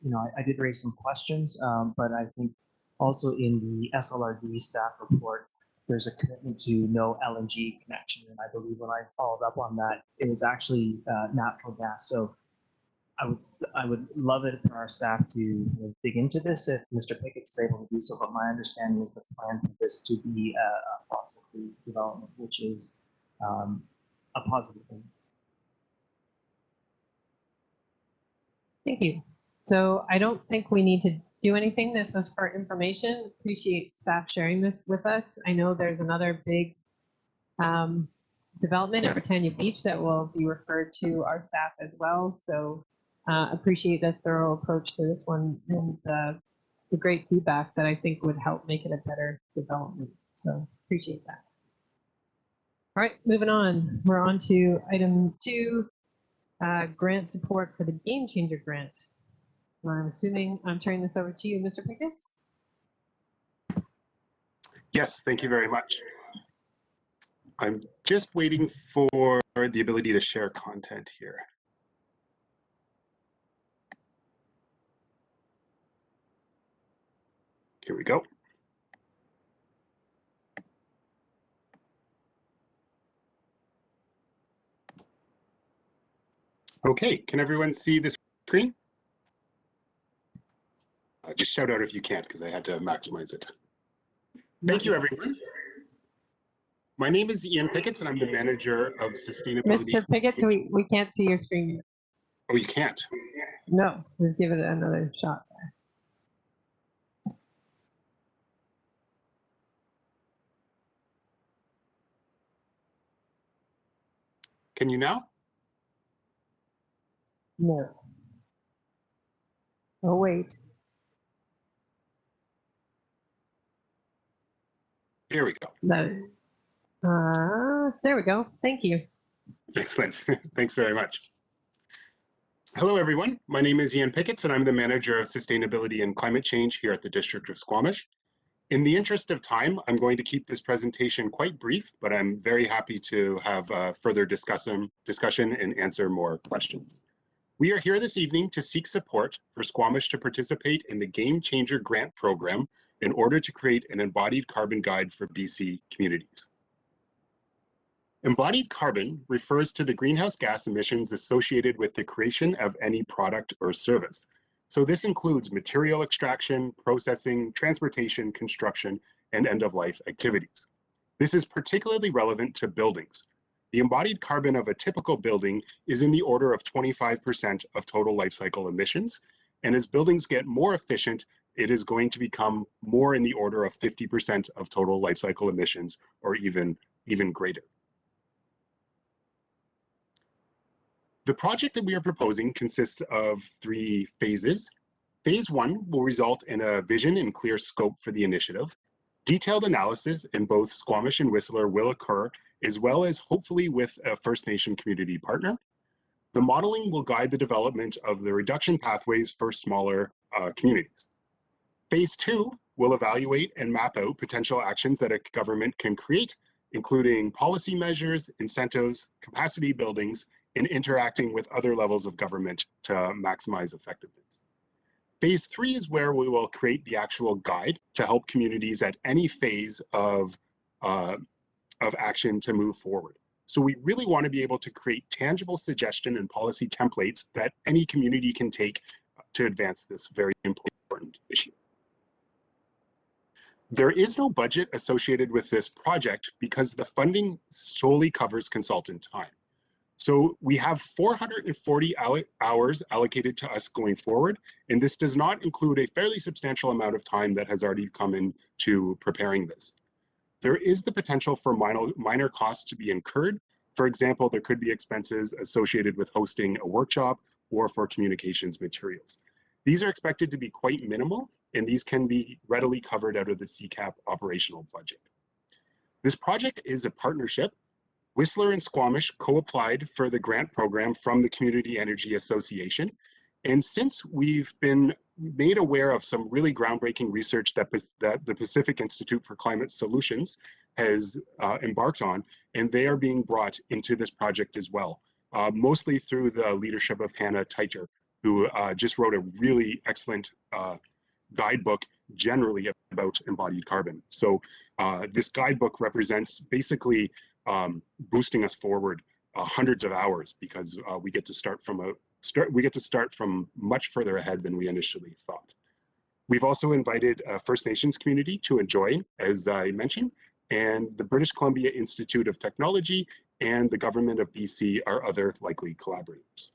did raise some questions, but I think also in the SLRD staff report, there's a commitment to no LNG connection, and I believe when I followed up on that, it was actually natural gas. So I would love it for our staff to dig into this if Mr. Pickett's able to do so. But my understanding is the plan for this to be a fossil-free development, which is a positive thing. Thank you. So I don't think we need to do anything. This was for information. Appreciate staff sharing this with us. I know there's another big development at Britannia Beach that will be referred to our staff as well. So appreciate the thorough approach to this one and the great feedback that I think would help make it a better development. So appreciate that. All right, moving on. We're on to item 2. Grant support for the Game Changer grant. I'm assuming I'm turning this over to you, Mr. Pickett. Yes, thank you very much. I'm just waiting for the ability to share content here. Here we go. Okay, can everyone see the screen? Just shout out if you can't, because I had to maximize it. Thank you, everyone. My name is Ian Pickett, and I'm the manager of sustainability. Mr. Pickett, we can't see your screen. Oh, you can't? No, just give it another shot there. Can you now? No. Oh, wait. Here we go. No. There we go. Thank you. Excellent. Thanks very much. Hello, everyone. My name is Ian Pickett, and I'm the manager of sustainability and climate change here at the District of Squamish. In the interest of time, I'm going to keep this presentation quite brief, but I'm very happy to have further discussion and answer more questions. We are here this evening to seek support for Squamish to participate in the Game Changer Grant Program in order to create an embodied carbon guide for BC communities. Embodied carbon refers to the greenhouse gas emissions associated with the creation of any product or service. So this includes material extraction, processing, transportation, construction, and end-of-life activities. This is particularly relevant to buildings. The embodied carbon of a typical building is in the order of 25% of total life cycle emissions. And as buildings get more efficient, it is going to become more in the order of 50% of total life cycle emissions, or even greater. The project that we are proposing consists of 3 phases. Phase 1 will result in a vision and clear scope for the initiative. Detailed analysis in both Squamish and Whistler will occur, as well as hopefully with a First Nation community partner. The modeling will guide the development of the reduction pathways for smaller communities. Phase 2 will evaluate and map out potential actions that a government can create, including policy measures, incentives, capacity buildings, and interacting with other levels of government to maximize effectiveness. Phase 3 is where we will create the actual guide to help communities at any phase of action to move forward. So we really want to be able to create tangible suggestion and policy templates that any community can take to advance this very important issue. There is no budget associated with this project because the funding solely covers consultant time. So we have 440 hours allocated to us going forward, and this does not include a fairly substantial amount of time that has already come into preparing this. There is the potential for minor costs to be incurred. For example, there could be expenses associated with hosting a workshop or for communications materials. These are expected to be quite minimal, and these can be readily covered out of the CCAP operational budget. This project is a partnership. Whistler and Squamish co-applied for the grant program from the Community Energy Association. And since we've been made aware of some really groundbreaking research that the Pacific Institute for Climate Solutions has embarked on, and they are being brought into this project as well, mostly through the leadership of Hannah Teiter, who just wrote a really excellent guidebook generally about embodied carbon. So this guidebook represents basically boosting us forward hundreds of hours, because we get to start from much further ahead than we initially thought. We've also invited a First Nations community to join, as I mentioned, and the British Columbia Institute of Technology and the Government of BC are other likely collaborators.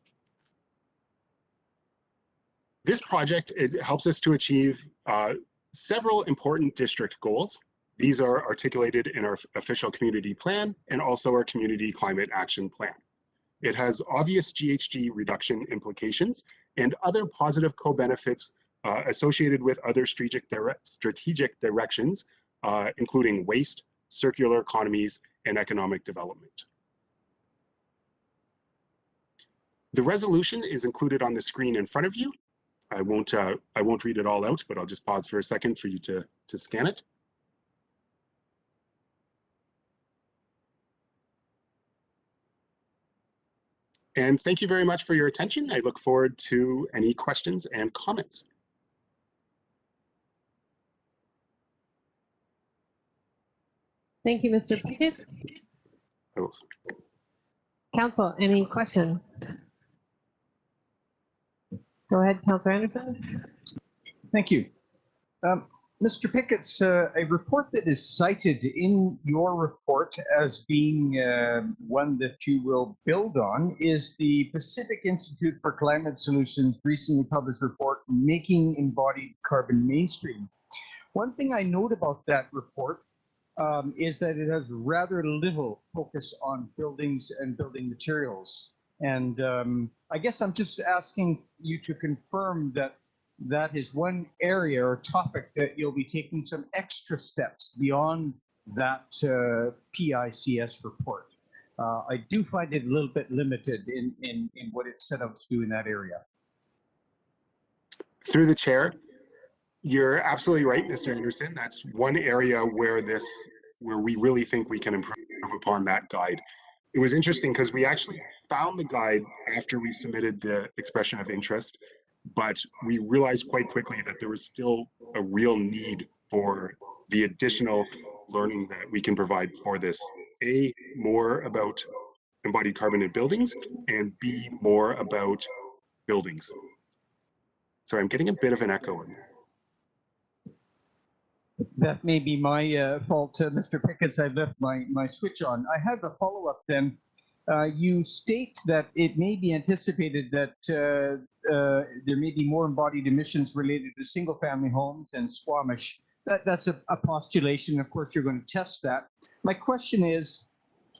This project, it helps us to achieve several important district goals. These are articulated in our official community plan and also our community climate action plan. It has obvious GHG reduction implications and other positive co-benefits associated with other strategic directions, including waste, circular economies, and economic development. The resolution is included on the screen in front of you. I won't read it all out, but I'll just pause for a second for you to scan it. And thank you very much for your attention. I look forward to any questions and comments. Thank you, Mr. Pickett. Council, any questions? Go ahead, Councillor Anderson. Thank you. Mr. Pickett's a report that is cited in your report as being one that you will build on is the Pacific Institute for Climate Solutions recently published report, Making Embodied Carbon Mainstream. One thing I note about that report is that it has rather little focus on buildings and building materials. And I guess I'm just asking you to confirm that that is one area or topic that you'll be taking some extra steps beyond that PICS report. I do find it a little bit limited in what it set out to do in that area. Through the chair, you're absolutely right, Mr. Anderson. That's one area where we really think we can improve upon that guide. It was interesting because we actually found the guide after we submitted the expression of interest, but we realized quite quickly that there was still a real need for the additional learning that we can provide for this. A, more about embodied carbon in buildings, and B, more about buildings. Sorry, I'm getting a bit of an echo in there. That may be my fault, Mr. Pickett. I left my switch on. I have a follow-up then. You state that it may be anticipated that there may be more embodied emissions related to single-family homes and Squamish. That's a postulation. Of course, you're going to test that. My question is,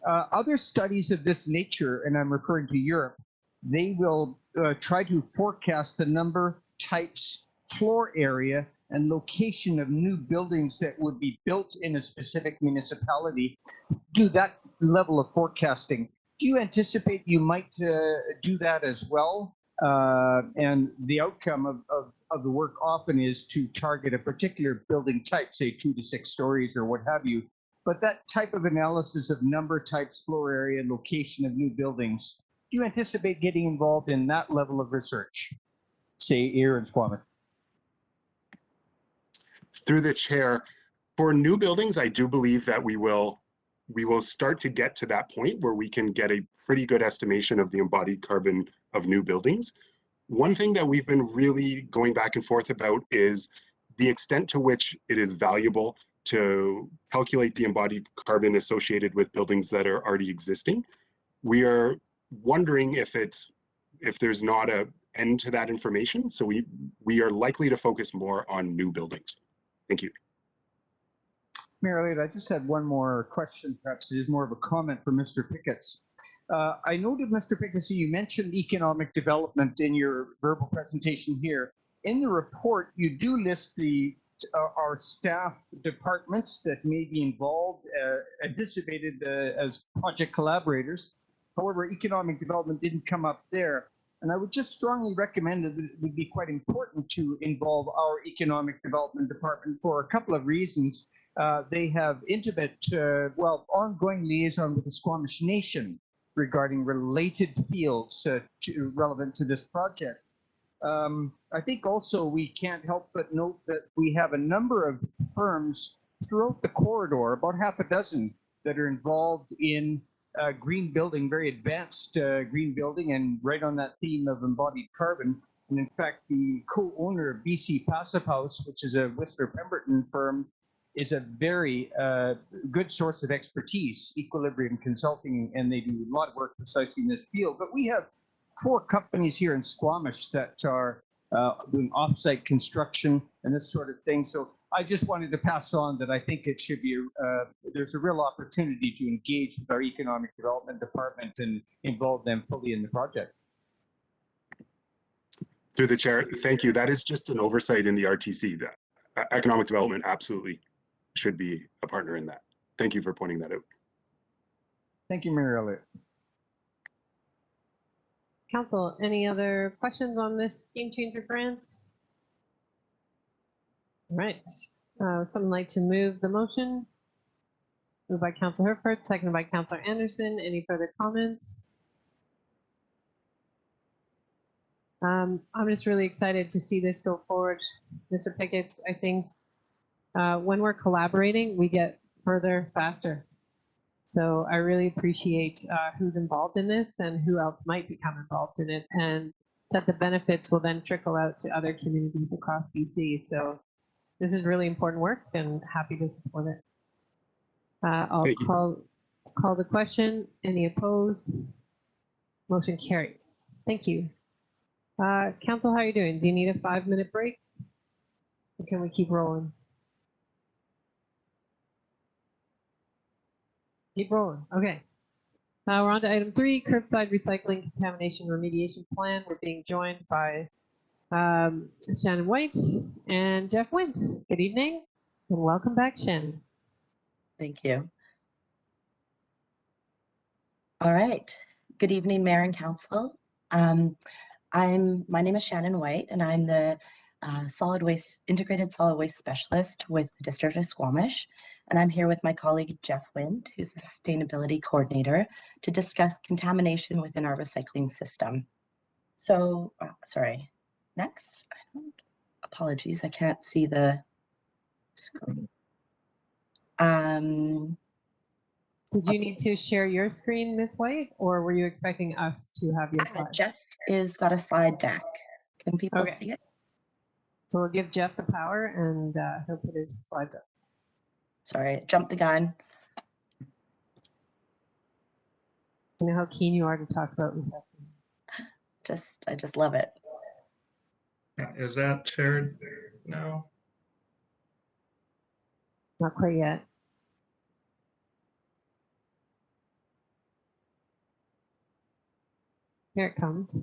other studies of this nature, and I'm referring to Europe, they will try to forecast the number, types, floor area, and location of new buildings that would be built in a specific municipality. Do that level of forecasting. Do you anticipate you might do that as well? And the outcome of the work often is to target a particular building type, say 2 to 6 stories or what have you. But that type of analysis of number, types, floor area, and location of new buildings, do you anticipate getting involved in that level of research, say here in Squamish? Through the chair, for new buildings, I do believe that we will start to get to that point where we can get a pretty good estimation of the embodied carbon of new buildings. One thing that we've been really going back and forth about is the extent to which it is valuable to calculate the embodied carbon associated with buildings that are already existing. We are wondering if there's not an end to that information. So we are likely to focus more on new buildings. Thank you. Mayor Elliott, I just had one more question. Perhaps it is more of a comment for Mr. Pickett. I noted, Mr. Pickett, you mentioned economic development in your verbal presentation here. In the report, you do list our staff departments that may be involved, anticipated as project collaborators. However, economic development didn't come up there. And I would just strongly recommend that it would be quite important to involve our economic development department for a couple of reasons. They have intimate, ongoing liaison with the Squamish Nation regarding related fields relevant to this project. I think also we can't help but note that we have a number of firms throughout the corridor, about half a dozen, that are involved in green building, very advanced green building, and right on that theme of embodied carbon. And in fact, the co-owner of BC Passive House, which is a Whistler Pemberton firm, is a very good source of expertise, Equilibrium Consulting, and they do a lot of work precisely in this field. But we have 4 companies here in Squamish that are doing off-site construction and this sort of thing. So I just wanted to pass on that I think it should be, there's a real opportunity to engage with our economic development department and involve them fully in the project. Through the chair, thank you. That is just an oversight in the RTC. That economic development absolutely should be a partner in that. Thank you for pointing that out. Thank you, Mayor Elliott. Council, any other questions on this Game Changer grant? All right. Someone like to move the motion? Moved by Councilor Herford, seconded by Councilor Anderson. Any further comments? I'm just really excited to see this go forward, Mr. Pickett. I think when we're collaborating, we get further faster. So I really appreciate who's involved in this and who else might become involved in it, and that the benefits will then trickle out to other communities across BC. So this is really important work and happy to support it. I'll call the question. Any opposed? Motion carries. Thank you. Council, how are you doing? Do you need a 5-minute break? Or can we keep rolling? Keep rolling. Okay. We're on to item 3, curbside recycling contamination remediation plan. We're being joined by Shannon White and Jeff Wint. Good evening and welcome back, Shannon. Thank you. All right. Good evening, Mayor and Council. My name is Shannon White, and I'm the integrated solid waste specialist with the District of Squamish. And I'm here with my colleague, Jeff Wint, who's the sustainability coordinator, to discuss contamination within our recycling system. So, sorry, next. Apologies, I can't see the screen. Did you need to share your screen, Ms. White, or were you expecting us to have your slide? Jeff got a slide deck. Can people see it? So we'll give Jeff the power and he'll put his slides up. Sorry, jumped the gun. I know how keen you are to talk about recycling. I just love it. Is that shared now? Not quite yet. Here it comes.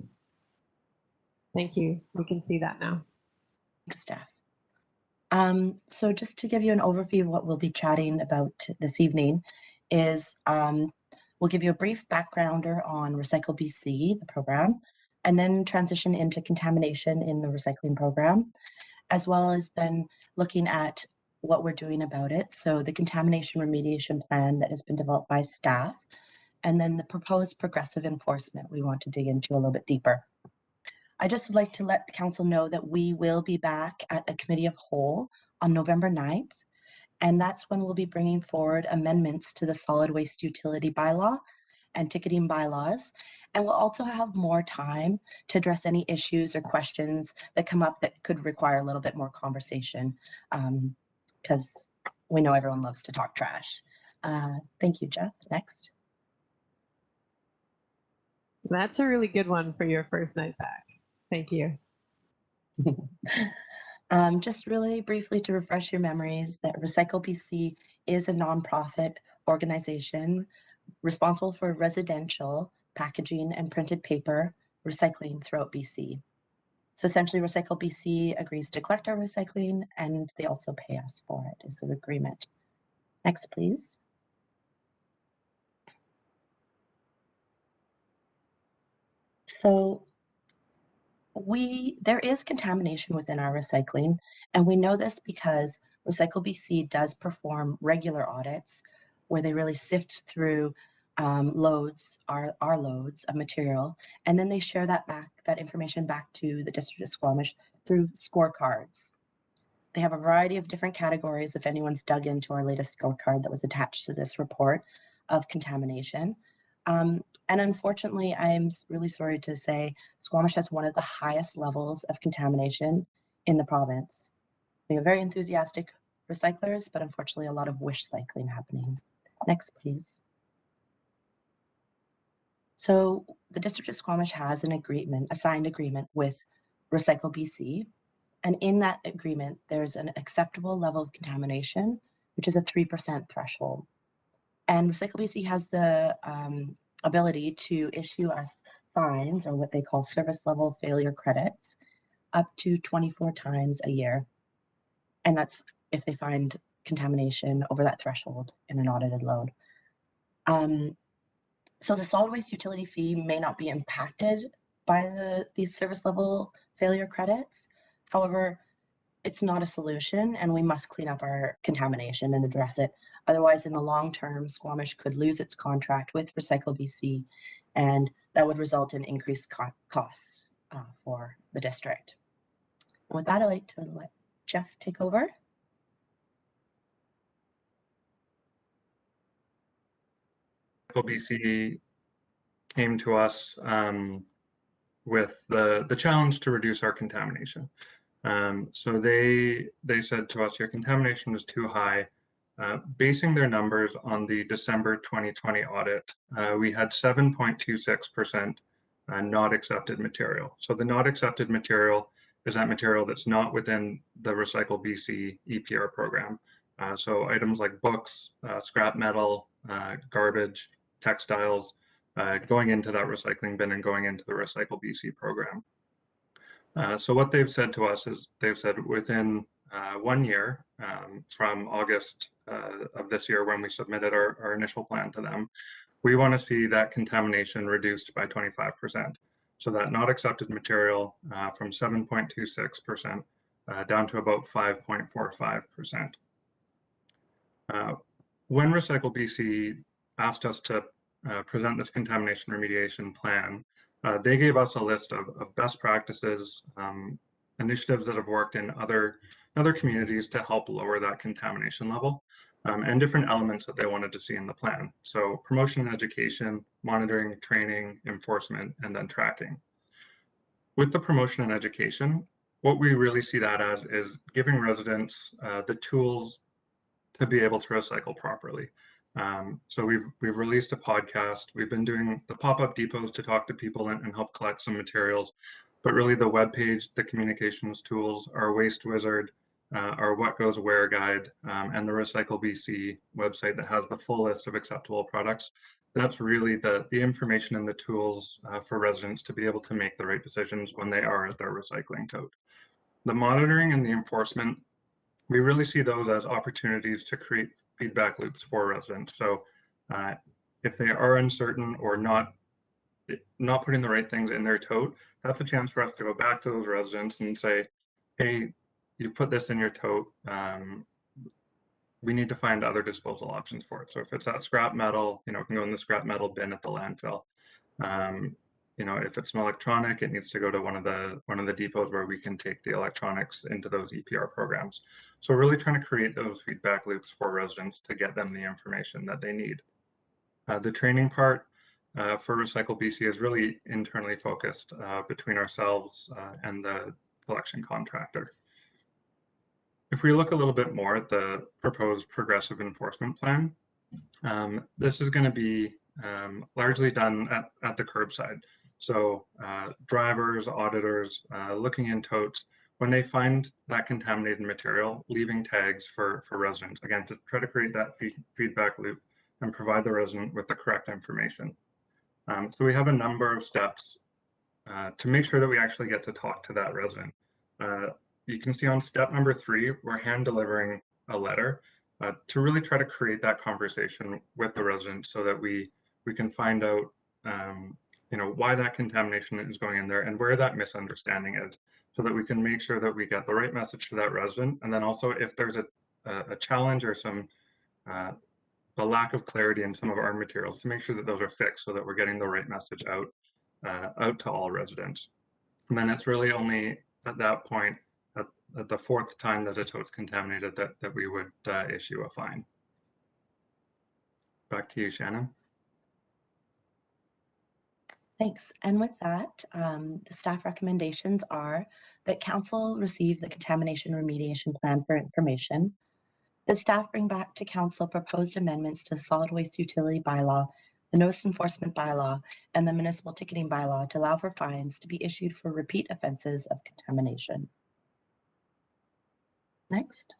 Thank you. We can see that now. Thanks, Steph. So just to give you an overview of what we'll be chatting about this evening is we'll give you a brief backgrounder on Recycle BC, the program, and then transition into contamination in the recycling program, as well as then looking at what we're doing about it. So the contamination remediation plan that has been developed by staff, and then the proposed progressive enforcement we want to dig into a little bit deeper. I just would like to let the council know that we will be back at a committee of whole on November 9th, and that's when we'll be bringing forward amendments to the solid waste utility bylaw and ticketing bylaws. And we'll also have more time to address any issues or questions that come up that could require a little bit more conversation, because we know everyone loves to talk trash. Thank you, Jeff. Next. That's a really good one for your first night back. Thank you. Just really briefly to refresh your memories that Recycle BC is a nonprofit organization responsible for residential packaging and printed paper recycling throughout BC. So essentially Recycle BC agrees to collect our recycling and they also pay us for it is the agreement. Next, please. So there is contamination within our recycling, and we know this because Recycle BC does perform regular audits where they really sift through loads, our loads of material, and then they share that information back to the District of Squamish through scorecards. They have a variety of different categories if anyone's dug into our latest scorecard that was attached to this report of contamination. And unfortunately, I'm really sorry to say, Squamish has one of the highest levels of contamination in the province. We have very enthusiastic recyclers, but unfortunately a lot of wish cycling happening. Next, please. So the District of Squamish has an agreement, a signed agreement with Recycle BC. And in that agreement, there's an acceptable level of contamination, which is a 3% threshold. And Recycle BC has the ability to issue us fines, or what they call service level failure credits, up to 24 times a year. And that's if they find contamination over that threshold in an audited load. So the solid waste utility fee may not be impacted by these service level failure credits. However, it's not a solution and we must clean up our contamination and address it. Otherwise, in the long term, Squamish could lose its contract with Recycle BC, and that would result in increased costs for the district. And with that, I'd like to let Jeff take over. BC came to us with the challenge to reduce our contamination. So they said to us, your contamination is too high. Basing their numbers on the December 2020 audit, we had 7.26% not accepted material. So the not accepted material is that material that's not within the Recycle BC EPR program. So items like books, scrap metal, garbage, textiles, going into that recycling bin and going into the Recycle BC program. So what they've said to us is they've said within 1 year from August of this year when we submitted our initial plan to them, we want to see that contamination reduced by 25%. So that not accepted material from 7.26% down to about 5.45%. When Recycle BC asked us to present this contamination remediation plan, they gave us a list of best practices, initiatives that have worked in other communities to help lower that contamination level, and different elements that they wanted to see in the plan. So promotion and education, monitoring, training, enforcement, and then tracking. With the promotion and education, what we really see that as is giving residents the tools to be able to recycle properly. So we've released a podcast. We've been doing the pop-up depots to talk to people and help collect some materials. But really the webpage, the communications tools, our Waste Wizard, our What Goes Where guide, and the Recycle BC website that has the full list of acceptable products. That's really the information and the tools for residents to be able to make the right decisions when they are at their recycling tote. The monitoring and the enforcement, we really see those as opportunities to create feedback loops for residents. So if they are uncertain or not putting the right things in their tote, that's a chance for us to go back to those residents and say, hey, you've put this in your tote. We need to find other disposal options for it. So if it's that scrap metal, it can go in the scrap metal bin at the landfill. If it's an electronic, it needs to go to one of the depots where we can take the electronics into those EPR programs. So really trying to create those feedback loops for residents to get them the information that they need. The training part for Recycle BC is really internally focused between ourselves and the collection contractor. If we look a little bit more at the proposed progressive enforcement plan, this is going to be largely done at the curbside. So drivers, auditors, looking in totes, when they find that contaminated material, leaving tags for residents, again, to try to create that feedback loop and provide the resident with the correct information. So we have a number of steps to make sure that we actually get to talk to that resident. You can see on step number 3, we're hand delivering a letter to really try to create that conversation with the resident so that we can find out why that contamination is going in there and where that misunderstanding is, so that we can make sure that we get the right message to that resident. And then also if there's a challenge or some a lack of clarity in some of our materials, to make sure that those are fixed so that we're getting the right message out to all residents. And then it's really only at that point, at the 4th time that a tote's contaminated, that we would issue a fine. Back to you, Shannon. Thanks. And with that, the staff recommendations are that council receive the contamination remediation plan for information. The staff bring back to council proposed amendments to the solid waste utility bylaw, the notice enforcement bylaw, and the municipal ticketing bylaw to allow for fines to be issued for repeat offenses of contamination. Next.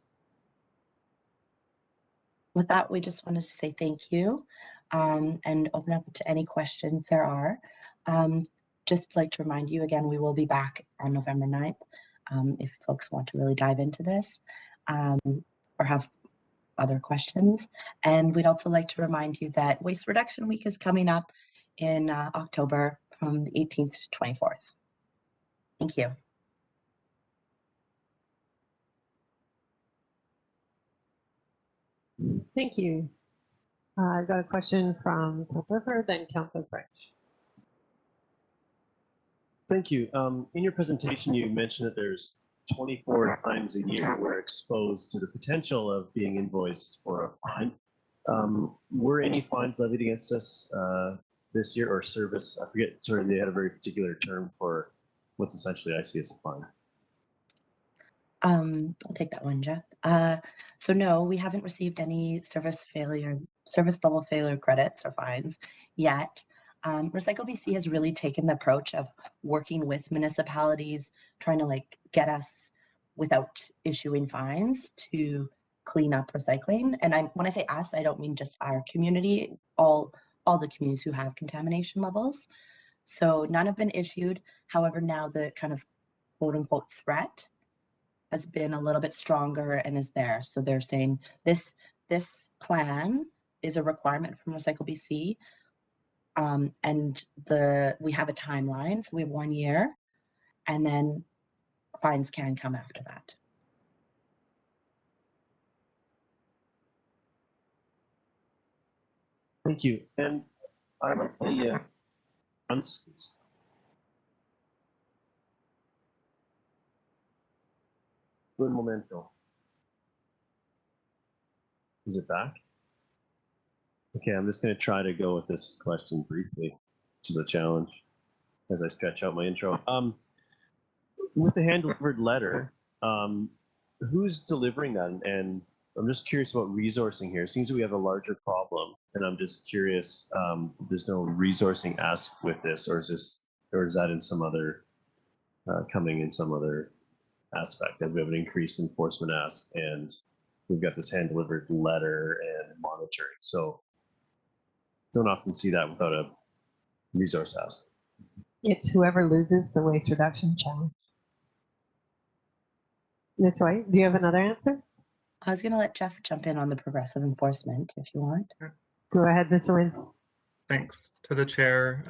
With that, we just wanted to say thank you and open up to any questions there are. Just like to remind you again, we will be back on November 9th if folks want to really dive into this or have other questions. And we'd also like to remind you that Waste Reduction Week is coming up in October from the 18th to 24th. Thank you. Thank you. I've got a question from Councillor Ford, then Councillor French. Thank you. In your presentation, you mentioned that there's 24 times a year we're exposed to the potential of being invoiced for a fine. Were any fines levied against us this year, or service? I forget, sorry, they had a very particular term for what's essentially I see as a fine. I'll take that one, Jeff. So no, we haven't received any service level failure credits or fines yet. Recycle BC has really taken the approach of working with municipalities, trying to get us without issuing fines to clean up recycling. And when I say us, I don't mean just our community, all the communities who have contamination levels. So none have been issued. However, now the kind of quote unquote threat has been a little bit stronger and is there. So they're saying this plan is a requirement from Recycle BC. And we have a timeline, so we have 1 year, and then fines can come after that. Thank you. And I'm Buen momento. Is it back? Okay, I'm just going to try to go with this question briefly, which is a challenge as I stretch out my intro. with the hand-delivered letter, who's delivering that? And I'm just curious about resourcing here. It seems we have a larger problem, and I'm just curious. There's no resourcing asked with this, or is that in some other coming in some other aspect? That we have an increased enforcement ask, and we've got this hand-delivered letter and monitoring. So don't often see that without a resource ask. It's whoever loses the waste reduction challenge. Ms. White, do you have another answer? I was going to let Jeff jump in on the progressive enforcement if you want. Go ahead, Mr. Wynn. Thanks. To the chair,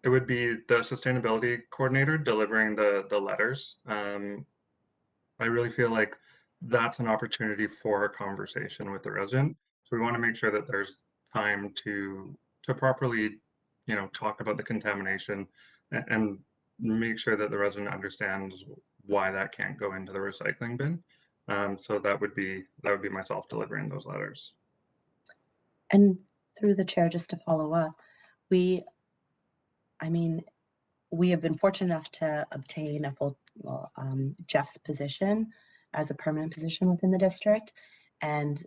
it would be the sustainability coordinator delivering the letters. I really feel like that's an opportunity for a conversation with the resident. So we want to make sure that there's time to properly, talk about the contamination and make sure that the resident understands why that can't go into the recycling bin. So that would be myself delivering those letters. And through the chair, just to follow up, we have been fortunate enough to obtain a full, Jeff's position as a permanent position within the district. And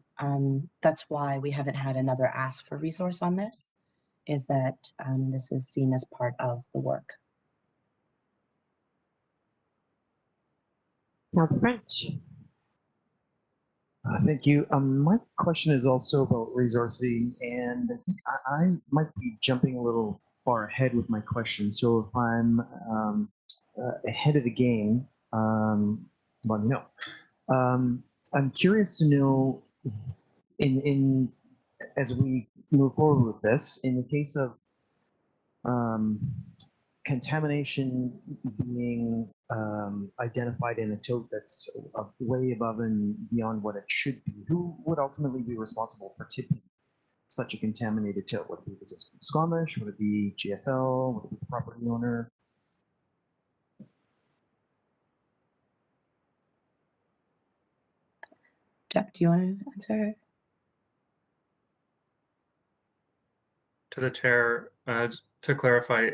that's why we haven't had another ask for resource on this, is that this is seen as part of the work. Councilor French. Thank you. My question is also about resourcing, and I think I might be jumping a little far ahead with my question. So if I'm ahead of the game, let me know. I'm curious to know, in as we move forward with this, in the case of contamination being identified in a tote that's way above and beyond what it should be, who would ultimately be responsible for tipping such a contaminated tote? Would it be the District of Squamish? Would it be GFL? Would it be the property owner? Jeff, do you want to answer? To the chair, to clarify,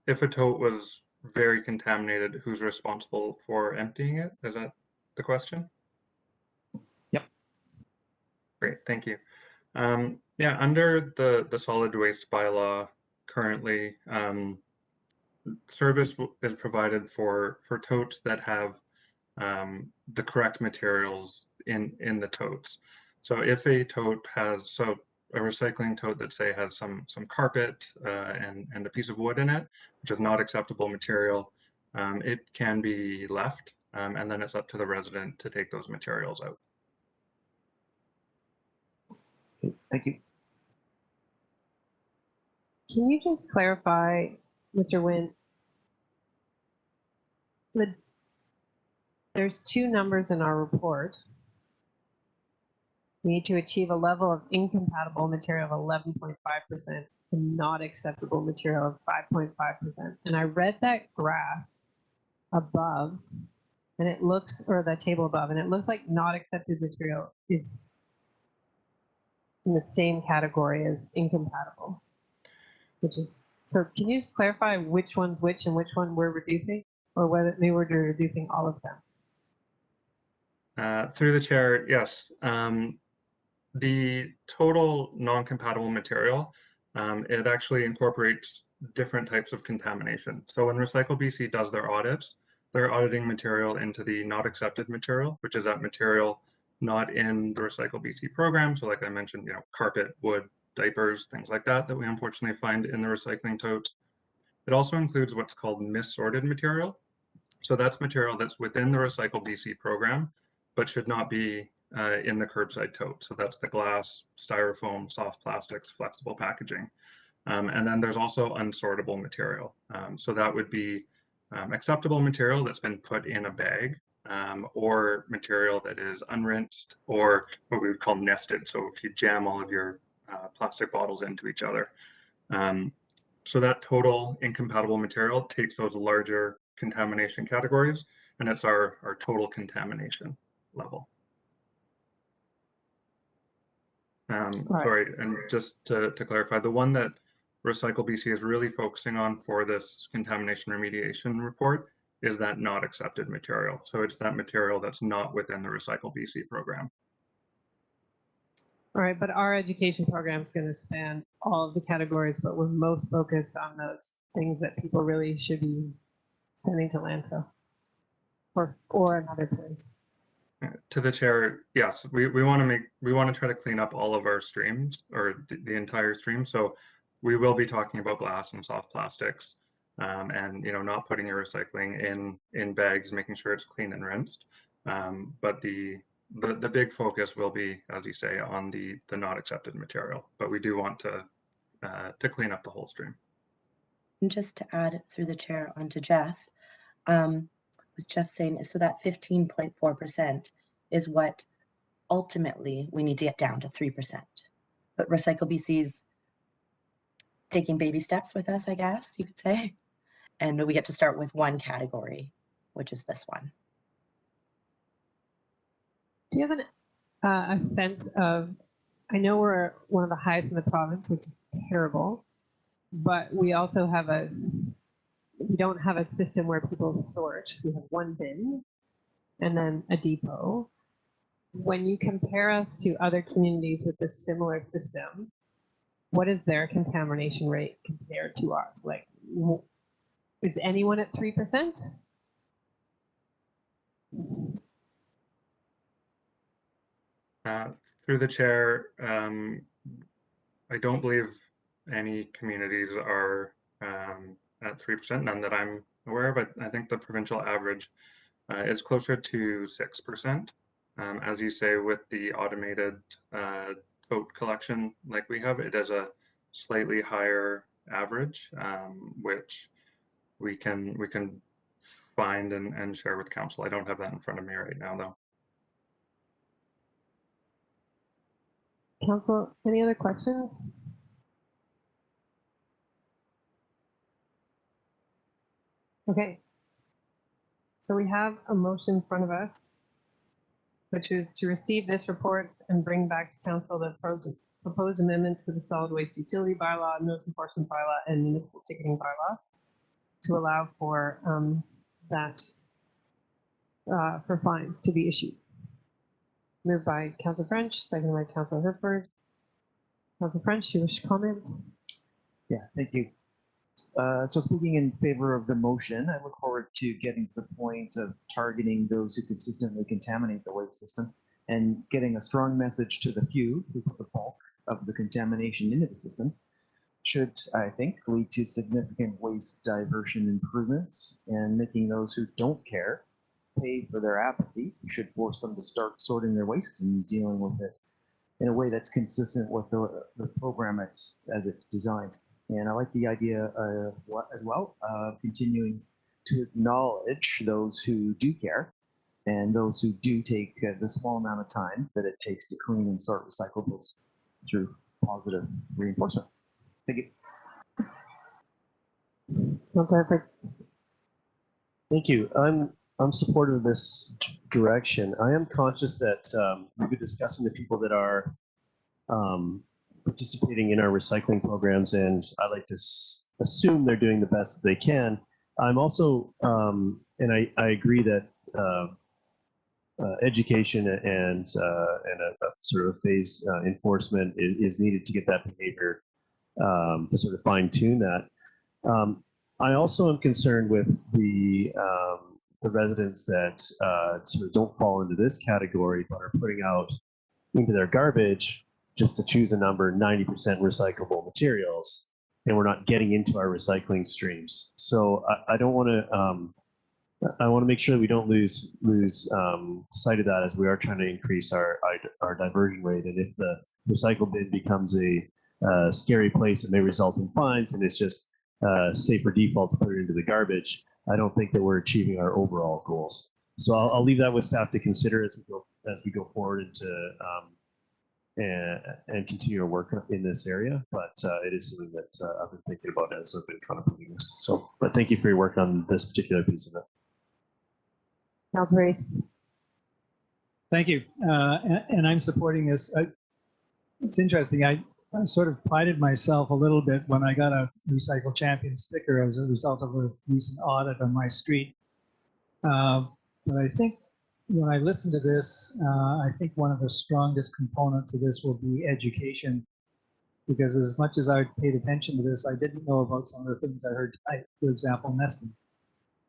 if a tote was very contaminated, who's responsible for emptying it? Is that the question? Yep. Great, thank you. Yeah, under the solid waste bylaw currently, service is provided for totes that have the correct materials in the totes. So if a tote has, a recycling tote that say has some carpet and a piece of wood in it, which is not acceptable material, it can be left, and then it's up to the resident to take those materials out. Okay, thank you. Can you just clarify, Mr. Wynn? There's two numbers in our report. We need to achieve a level of incompatible material of 11.5% and not acceptable material of 5.5%. And I read that graph above, and it looks, or the table above, and it looks like not accepted material is in the same category as incompatible, which is, so can you just clarify which one's which and which one we're reducing, or whether maybe we're reducing all of them? Through the chair, yes. The total non-compatible material, it actually incorporates different types of contamination. So when Recycle BC does their audits, they're auditing material into the not accepted material, which is that material not in the Recycle BC program. So like I mentioned, carpet, wood, diapers, things like that we unfortunately find in the recycling totes. It also includes what's called missorted material. So that's material that's within the Recycle BC program, but should not be in the curbside tote. So that's the glass, styrofoam, soft plastics, flexible packaging. And then there's also unsortable material. So that would be acceptable material that's been put in a bag, or material that is unrinsed, or what we would call nested. So if you jam all of your plastic bottles into each other. So that total incompatible material takes those larger contamination categories, and it's our total contamination level. Sorry, and just to clarify, the one that Recycle BC is really focusing on for this contamination remediation report is that not accepted material. So it's that material that's not within the Recycle BC program. All right, but our education program is going to span all of the categories, but we're most focused on those things that people really should be sending to landfill or another place. To the chair, yes, we want to try to clean up all of our streams, or the entire stream. So we will be talking about glass and soft plastics, and not putting your recycling in bags, making sure it's clean and rinsed. But the big focus will be, as you say, on the not accepted material. But we do want to clean up the whole stream. And just to add through the chair onto Jeff, what Jeff's saying is, so that 15.4% is what ultimately we need to get down to 3%. But Recycle BC's taking baby steps with us, I guess you could say. And we get to start with one category, which is this one. Do you have a sense of, I know we're one of the highest in the province, which is terrible, but we also have we don't have a system where people sort. We have one bin and then a depot. When you compare us to other communities with a similar system, what is their contamination rate compared to ours? Like, is anyone at 3%? Through the chair, I don't believe any communities are at 3%, none that I'm aware of. I think the provincial average is closer to 6%. As you say, with the automated tote collection like we have, it is a slightly higher average, which we can find and share with council. I don't have that in front of me right now, though. Council, any other questions? Okay. So we have a motion in front of us, which is to receive this report and bring back to council the proposed amendments to the solid waste utility bylaw, notice enforcement bylaw, and municipal ticketing bylaw to allow for for fines to be issued. Moved by Councillor French, seconded by Councillor Herford. Councillor French, you wish to comment? Yeah, thank you. So speaking in favor of the motion, I look forward to getting to the point of targeting those who consistently contaminate the waste system and getting a strong message to the few who put the bulk of the contamination into the system. Should, I think, lead to significant waste diversion improvements, and making those who don't care pay for their apathy. You should force them to start sorting their waste and dealing with it in a way that's consistent with the program as it's designed. And I like the idea as well of continuing to acknowledge those who do care and those who do take the small amount of time that it takes to clean and sort recyclables through positive reinforcement. Thank you. Councillor Herford. Thank you. I'm supportive of this direction. I am conscious that we've been discussing the people that are participating in our recycling programs, and I like to assume they're doing the best they can. I'm also, and I agree that education and a sort of phase enforcement is needed to get that behavior to sort of fine tune that. I also am concerned with the residents that sort of don't fall into this category but are putting out into their garbage just to choose a number 90% recyclable materials, and we're not getting into our recycling streams. So I don't want to. I want to make sure that we don't lose sight of that as we are trying to increase our diversion rate. And if the recycle bin becomes a scary place, it may result in fines, and it's just safer default to put it into the garbage. I don't think that we're achieving our overall goals. So I'll leave that with staff to consider as we go forward into and continue our work in this area. But it is something that I've been thinking about as I've been contemplating this. So, but thank you for your work on this particular piece of it. Councillor Race. Thank you. And I'm supporting this. It's interesting. I sort of prided myself a little bit when I got a Recycle Champion sticker as a result of a recent audit on my street. But I think when I listen to this, I think one of the strongest components of this will be education. Because as much as I paid attention to this, I didn't know about some of the things I heard tonight, for example, nesting.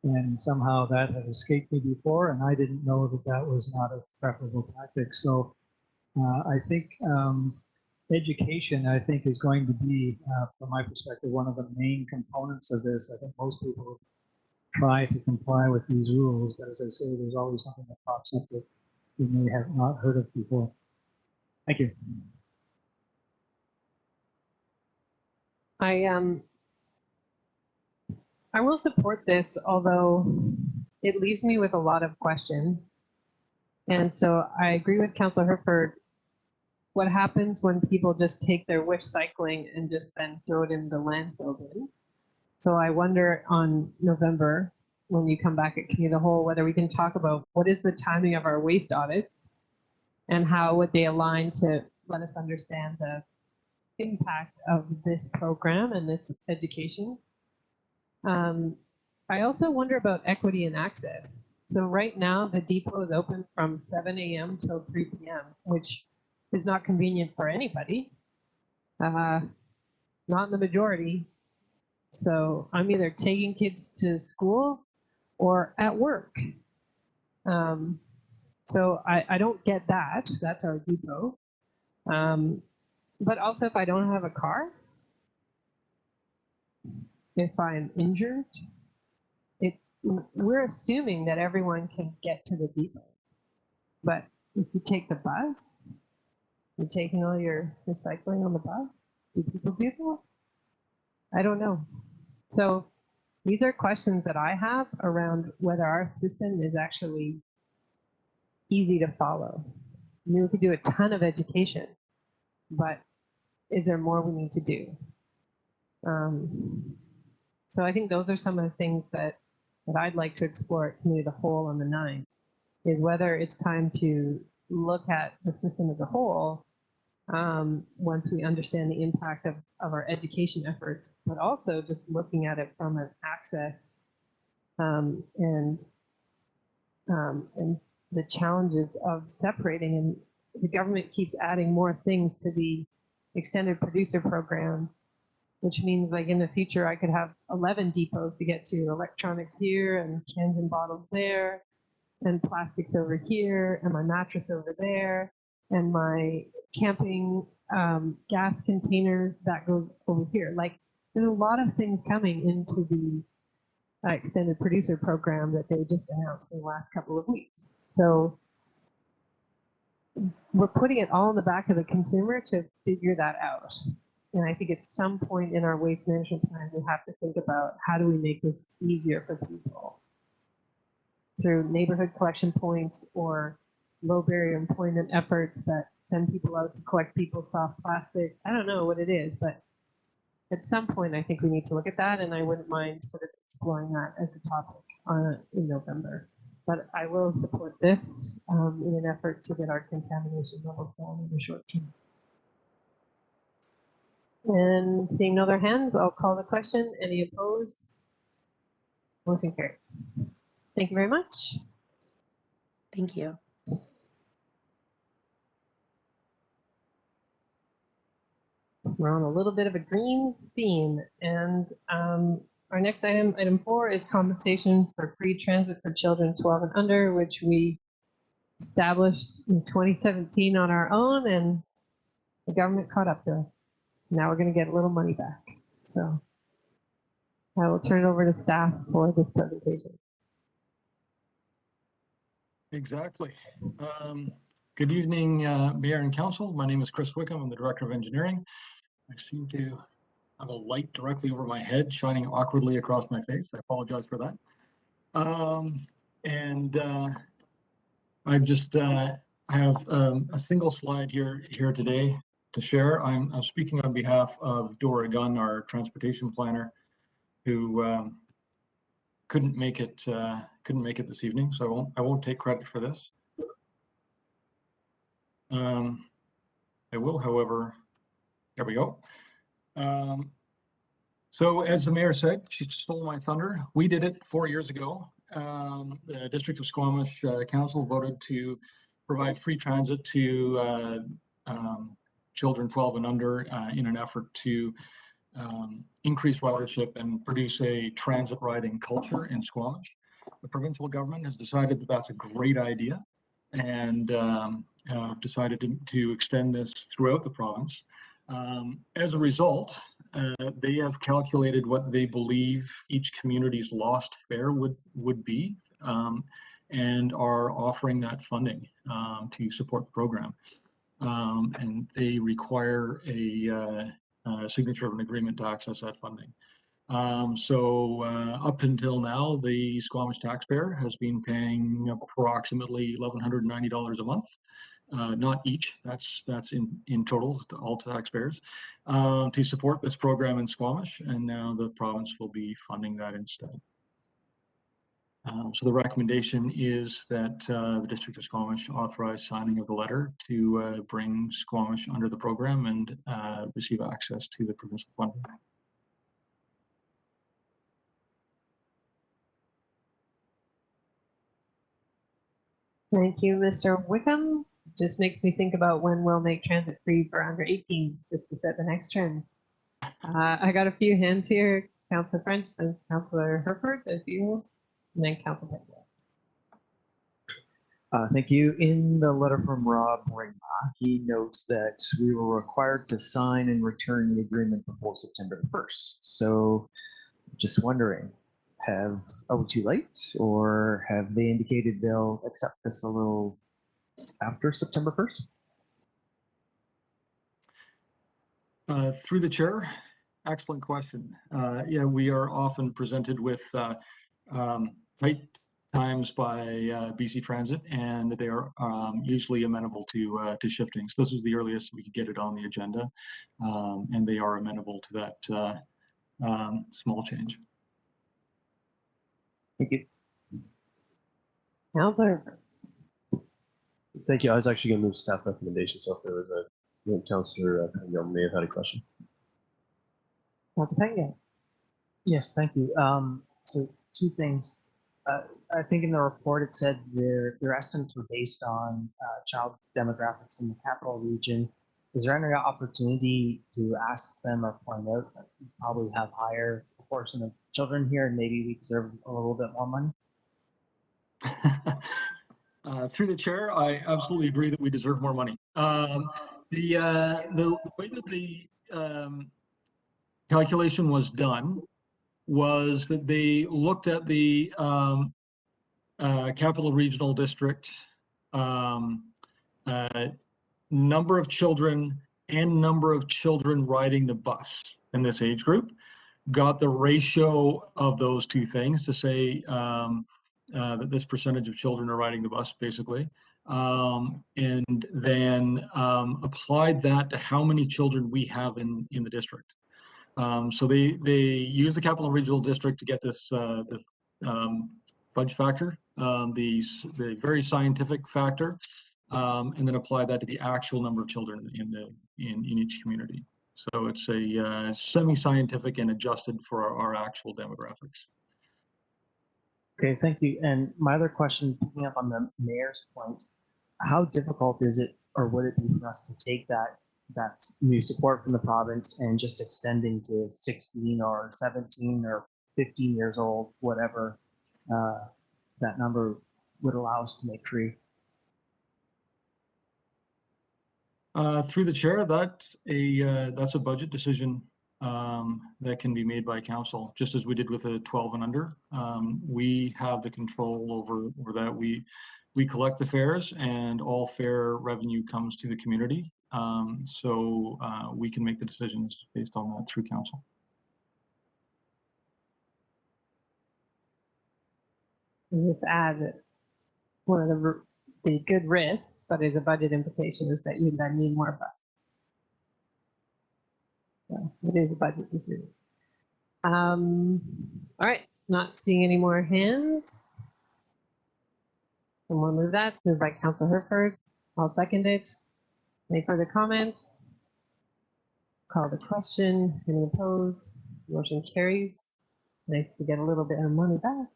And somehow that had escaped me before, and I didn't know that that was not a preferable tactic. So I think education, I think, is going to be, from my perspective, one of the main components of this. I think most people try to comply with these rules, but as I say, there's always something that pops up that you may have not heard of before. Thank you. I will support this, although it leaves me with a lot of questions. And so I agree with Councillor Herford. What happens when people just take their wish cycling and just then throw it in the landfill bin? So I wonder on November, when you come back at Committee of the Whole, whether we can talk about what is the timing of our waste audits and how would they align to let us understand the impact of this program and this education. I also wonder about equity and access. So right now the depot is open from 7 a.m. till 3 p.m., which is not convenient for anybody, not in the majority. So I'm either taking kids to school or at work. So I don't get that. That's our depot. But also if I don't have a car, if I'm injured, we're assuming that everyone can get to the depot. But if you take the bus, you're taking all your recycling on the bus. Do people do that? I don't know. So these are questions that I have around whether our system is actually easy to follow. I mean, we could do a ton of education, but is there more we need to do? So I think those are some of the things that I'd like to explore at Committee of the Whole on the 9th, is whether it's time to look at the system as a whole once we understand the impact of our education efforts, but also just looking at it from an access and the challenges of separating. And the government keeps adding more things to the extended producer program, which means like in the future I could have 11 depots to get to, electronics here and cans and bottles there, and plastics over here, and my mattress over there, and my camping gas container that goes over here. Like there's a lot of things coming into the extended producer program that they just announced in the last couple of weeks. So we're putting it all in the back of the consumer to figure that out. And I think at some point in our waste management plan, we have to think about how do we make this easier for people through neighborhood collection points or low barrier employment efforts that send people out to collect people's soft plastic. I don't know what it is, but at some point I think we need to look at that, and I wouldn't mind sort of exploring that as a topic in November. But I will support this in an effort to get our contamination levels down in the short term. And seeing no other hands, I'll call the question. Any opposed? Motion carries. Thank you very much. Thank you. We're on a little bit of a green theme, and our next item, item 4, is compensation for free transit for children 12 and under, which we established in 2017 on our own, and the government caught up to us. Now we're going to get a little money back. So I will turn it over to staff for this presentation. Exactly. Good evening, Mayor and Council. My name is Chris Wickham. I'm the Director of Engineering. I seem to have a light directly over my head shining awkwardly across my face. I apologize for that. I just have a single slide here today to share. I'm speaking on behalf of Dora Gunn, our transportation planner, who couldn't make it this evening, so I won't take credit for this. I will, however, there we go. So as the mayor said, she stole my thunder. We did it 4 years ago the District of Squamish Council voted to provide free transit to children 12 and under in an effort to increase ridership and produce a transit riding culture in Squamish. The provincial government has decided that that's a great idea and decided to extend this throughout the province. As a result, they have calculated what they believe each community's lost fare would be and are offering that funding to support the program. And they require a signature of an agreement to access that funding. So up until now, the Squamish taxpayer has been paying approximately $1,190 a month. Not each, that's in total to all taxpayers, to support this program in Squamish, and now the province will be funding that instead. So the recommendation is that the District of Squamish authorize signing of the letter to bring Squamish under the program and receive access to the provincial funding. Thank you, Mr. Wickham. Just makes me think about when we'll make transit free for under 18s, just to set the next trend. I got a few hands here. Councillor French, then Councillor Herford, if you, and then Councillor Pettier. Thank you. In the letter from Rob Ringma, he notes that we were required to sign and return the agreement before September 1st. So just wondering, are we too late, or have they indicated they'll accept this a little after September 1st? Through the chair, excellent question. Yeah, we are often presented with tight times by BC Transit, and they are usually amenable to shifting. So this is the earliest we could get it on the agenda, and they are amenable to that small change. Thank you. Councillor. Thank you. I was actually going to move staff recommendation, so if there was Councillor Young may have had a question. Councillor Pettier. Yes, thank you. So two things. I think in the report it said their estimates were based on child demographics in the capital region. Is there any opportunity to ask them or point out that we probably have higher proportion of children here and maybe we deserve a little bit more money? Through the chair, I absolutely agree that we deserve more money. The way that the calculation was done was that they looked at the Capital Regional District number of children and number of children riding the bus in this age group, got the ratio of those two things to say that this percentage of children are riding the bus, basically, and then applied that to how many children we have in the district. So they use the Capital Regional District to get this fudge factor, the very scientific factor, and then apply that to the actual number of children in each community. So it's a semi-scientific and adjusted for our actual demographics. Okay, thank you. And my other question, picking up on the mayor's point, how difficult is it, or would it be for us to take that new support from the province and just extending to 16 or 17 or 15 years old, whatever that number would allow us to make free? Through the chair, that's a budget decision that can be made by council, just as we did with the 12 and under. We have the control over that. We collect the fares, and all fare revenue comes to the community. So we can make the decisions based on that through council. And just add that one of the good risks, but is a budget implication, is that you then need more buses. So it is a budget decision. All right, not seeing any more hands. Someone move that. Moved by Councillor Herford. I'll second it. Any further comments? Call the question. Any opposed? Motion carries. Nice to get a little bit of money back.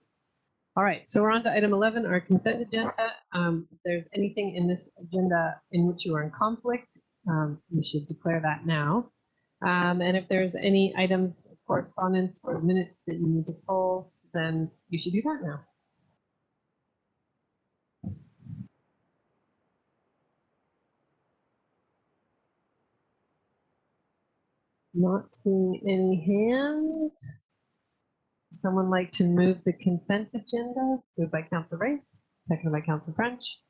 All right, so we're on to item 11, our consent agenda. If there's anything in this agenda in which you are in conflict, you should declare that now. And if there's any items of correspondence or minutes that you need to pull, then you should do that now. Not seeing any hands. Someone like to move the consent agenda? Moved by Councillor Rice, seconded by Councillor French.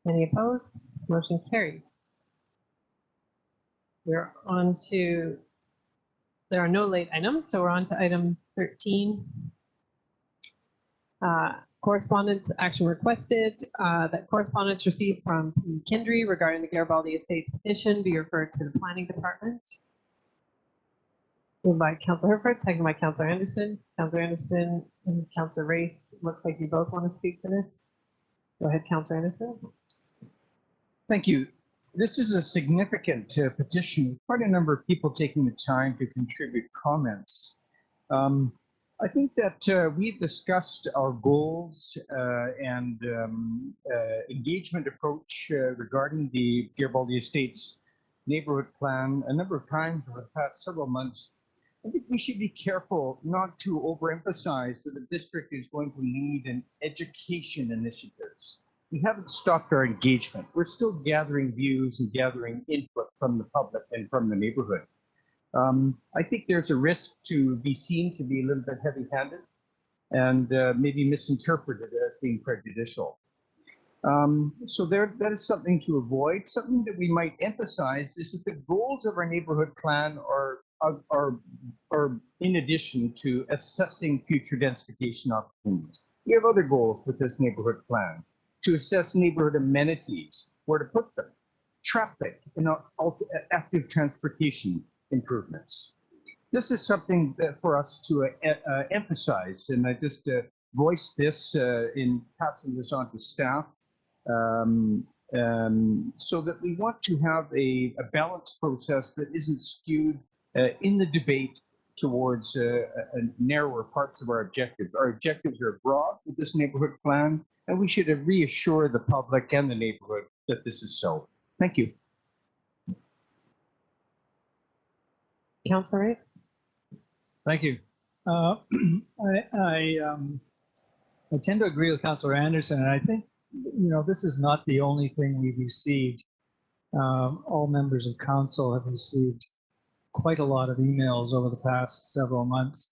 Any opposed? Motion carries. We're on to, there are no late items, so we're on to item 13. Correspondence action requested, that correspondence received from P. Kindry regarding the Garibaldi Estates petition be referred to the planning department. Moved by Councillor Herford, seconded by Councillor Anderson. Councillor Anderson and Councillor Rice, looks like you both want to speak to this. Go ahead, Councillor Anderson. Thank you. This is a significant petition. Quite a number of people taking the time to contribute comments. I think that we've discussed our goals and engagement approach regarding the Garibaldi Estates neighborhood plan a number of times over the past several months. I think we should be careful not to overemphasize that the district is going to lead in education initiatives. We haven't stopped our engagement. We're still gathering views and gathering input from the public and from the neighborhood. I think there's a risk to be seen to be a little bit heavy-handed and maybe misinterpreted as being prejudicial. So that is something to avoid. Something that we might emphasize is that the goals of our neighborhood plan are in addition to assessing future densification opportunities. We have other goals with this neighborhood plan: to assess neighborhood amenities, where to put them, traffic, and active transportation improvements. This is something that for us to emphasize, and I just voiced this in passing this on to staff, so that we want to have a balanced process that isn't skewed in the debate towards narrower parts of our objectives. Our objectives are broad with this neighborhood plan, and we should reassure the public and the neighborhood that this is so. Thank you. Councillor Rice. Thank you. I tend to agree with Councillor Anderson, and I think, you know, this is not the only thing we've received. All members of council have received quite a lot of emails over the past several months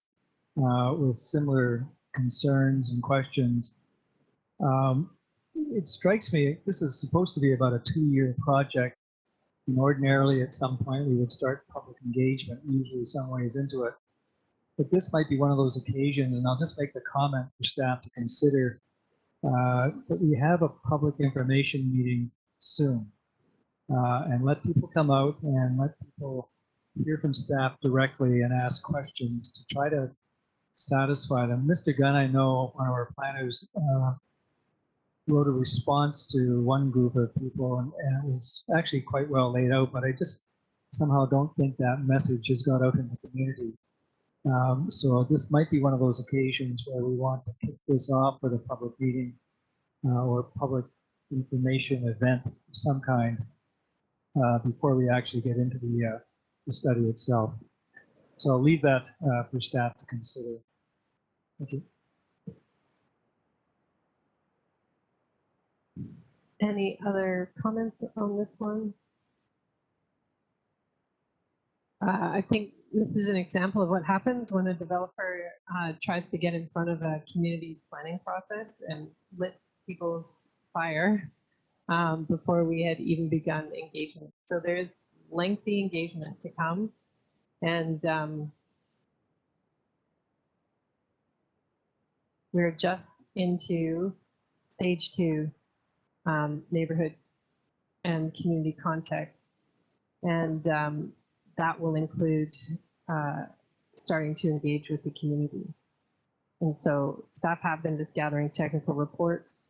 with similar concerns and questions. It strikes me, this is supposed to be about a 2-year project, and ordinarily at some point we would start public engagement, usually some ways into it. But this might be one of those occasions, and I'll just make the comment for staff to consider that we have a public information meeting soon, and let people come out and let people hear from staff directly and ask questions to try to satisfy them. Mr. Gunn, I know, one of our planners, wrote a response to one group of people, and it was actually quite well laid out, but I just somehow don't think that message has got out in the community. So this might be one of those occasions where we want to kick this off with a public meeting or public information event of some kind before we actually get into the study itself. So I'll leave that for staff to consider. Thank you. Any other comments on this one? I think this is an example of what happens when a developer tries to get in front of a community planning process and lit people's fire before we had even begun engagement. So there's lengthy engagement to come, and we're just into stage 2, neighborhood and community context, and that will include starting to engage with the community. And so staff have been just gathering technical reports,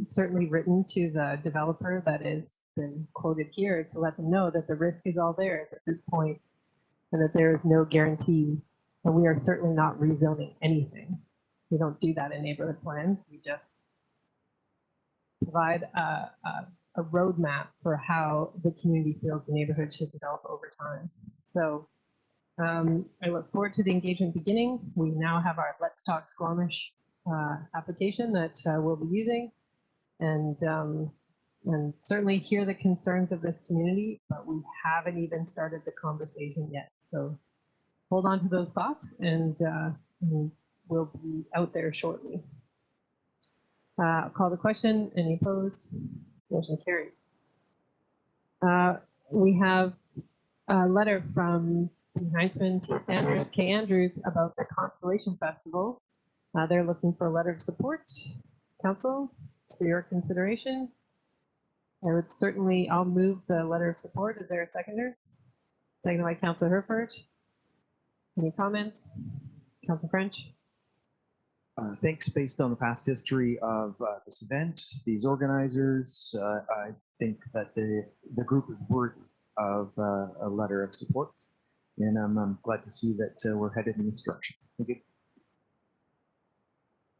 certainly written to the developer that has been quoted here, to let them know that the risk is all theirs at this point and that there is no guarantee, and we are certainly not rezoning anything. We don't do that in neighborhood plans. We just provide a roadmap for how the community feels the neighborhood should develop over time. So I look forward to the engagement beginning. We now have our Let's Talk Squamish application that we'll be using, and certainly hear the concerns of this community, but we haven't even started the conversation yet. So hold on to those thoughts, and we'll be out there shortly. I'll call the question. Any opposed? Motion carries. We have a letter from Heinzman, T. Sanders, K. Andrews about the Constellation Festival. They're looking for a letter of support. Council, it's for your consideration. I'll move the letter of support. Is there a seconder? Seconded by Councilor Herford. Any comments? Councilor French? Thanks. Based on the past history of this event, these organizers, I think that the group is worthy of a letter of support, and I'm glad to see that we're headed in this direction. Thank you.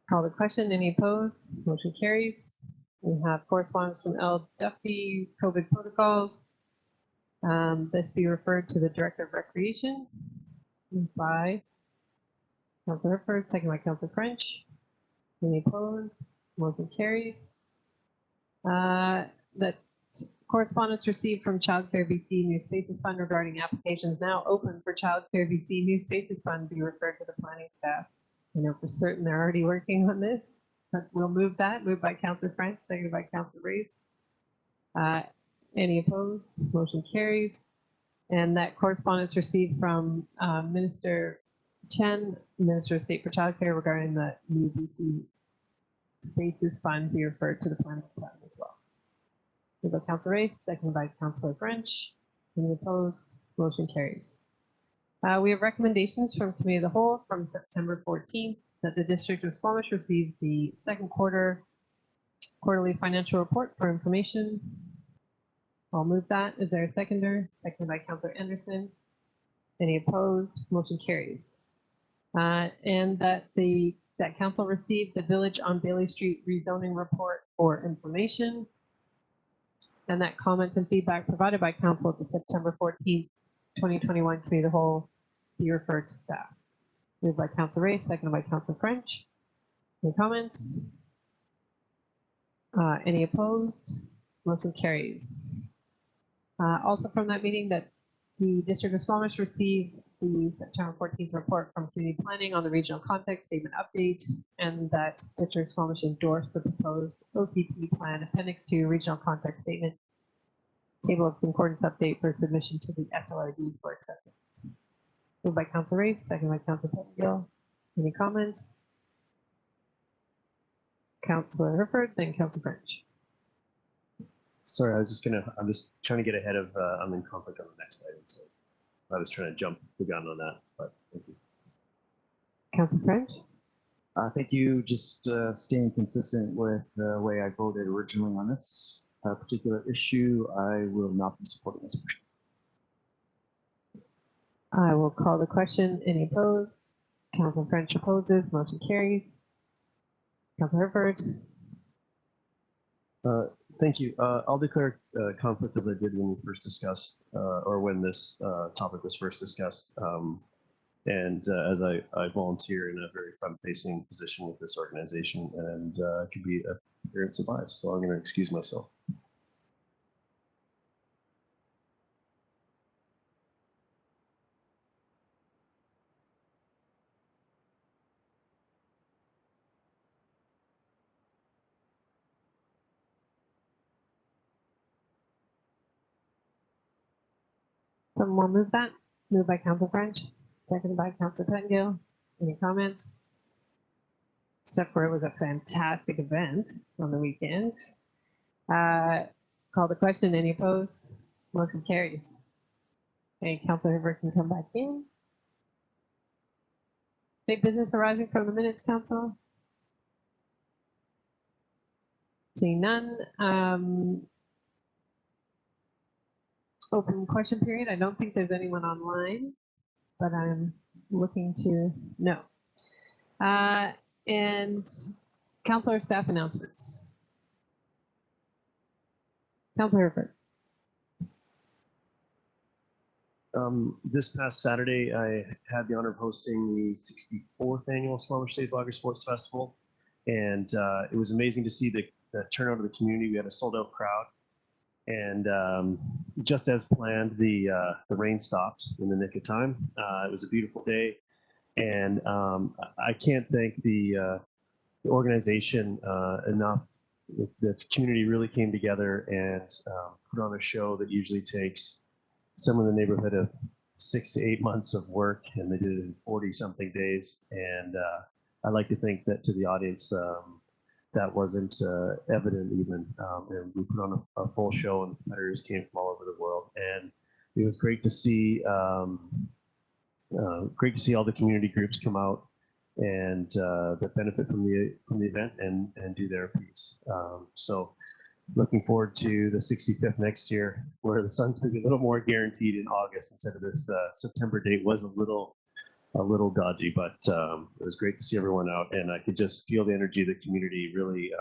Call the question. Any opposed? Motion carries. We have correspondence from L. Duffy, COVID protocols. This be referred to the Director of Recreation by Councilor Herford, second by Councilor French. Any opposed? Motion carries. That correspondence received from Childcare BC New Spaces Fund regarding applications now open for Childcare BC New Spaces Fund be referred to the planning staff. I know for certain they're already working on this, but we'll move that. Moved by Councilor French, seconded by Councilor Race. Any opposed? Motion carries. And that correspondence received from Minister Chen, Minister of State for Childcare, regarding the new BC Spaces Fund be referred to the planning department as well. Moved by Councilor Race, seconded by Councilor French. Any opposed? Motion carries. We have recommendations from Committee of the Whole from September 14th that the District of Squamish receive the second quarterly financial report for information. I'll move that. Is there a seconder? Seconded by Councilor Anderson. Any opposed? Motion carries. And that council received the Village on Bailey Street rezoning report for information, and that comments and feedback provided by council at the September 14th, 2021 Committee of the Whole be referred to staff. Moved by Councilor Race, seconded by Councilor French. Any comments? Any opposed? Motion carries. Also from that meeting, that the District of Squamish received the September 14th report from Community Planning on the regional context statement update, and that District of Squamish endorsed the proposed OCP plan Appendix 2 regional context statement table of concordance update for submission to the SLRD for acceptance. Moved by Councilor Race, second by Councilor Pettengill. Any comments? Councilor Herford, then Councilor French. Sorry, I'm just trying to get ahead of, I'm in conflict on the next item, so I was trying to jump the gun on that, but thank you. Councilor French? Thank you. Just staying consistent with the way I voted originally on this particular issue, I will not be supporting this motion. I will call the question. Any opposed? Councilor French opposes. Motion carries. Councilor Herford? Thank you. I'll declare conflict as I did when we first discussed, or when this topic was first discussed. And as I volunteer in a very front-facing position with this organization, and could be a appearance of bias, so I'm going to excuse myself. Someone move that? Moved by Councilor French, seconded by Councilor Pettengill. Any comments? Except for it was a fantastic event on the weekend. Call the question. Any opposed? Motion carries. Okay, Councilor Herford can come back in. Any business arising from the minutes, Council? Seeing none. Open question period. I don't think there's anyone online, but I'm looking to know. And council or staff announcements. Councilor Herford. This past Saturday, I had the honor of hosting the 64th annual Squamish Days Lager Sports Festival. And it was amazing to see the turnout of the community. We had a sold out crowd. And just as planned, the rain stopped in the nick of time. It was a beautiful day. And I can't thank the organization enough. The community really came together and put on a show that usually takes somewhere in the neighborhood of 6 to 8 months of work, and they did it in 40-something days. And I like to think that to the audience, that wasn't evident even. And we put on a full show, and competitors came from all over the world. And it was great to see all the community groups come out and that benefit from the event and do their piece. So looking forward to the 65th next year, where the sun's maybe a little more guaranteed in August instead of this September date. Was a little dodgy, but it was great to see everyone out, and I could just feel the energy of the community really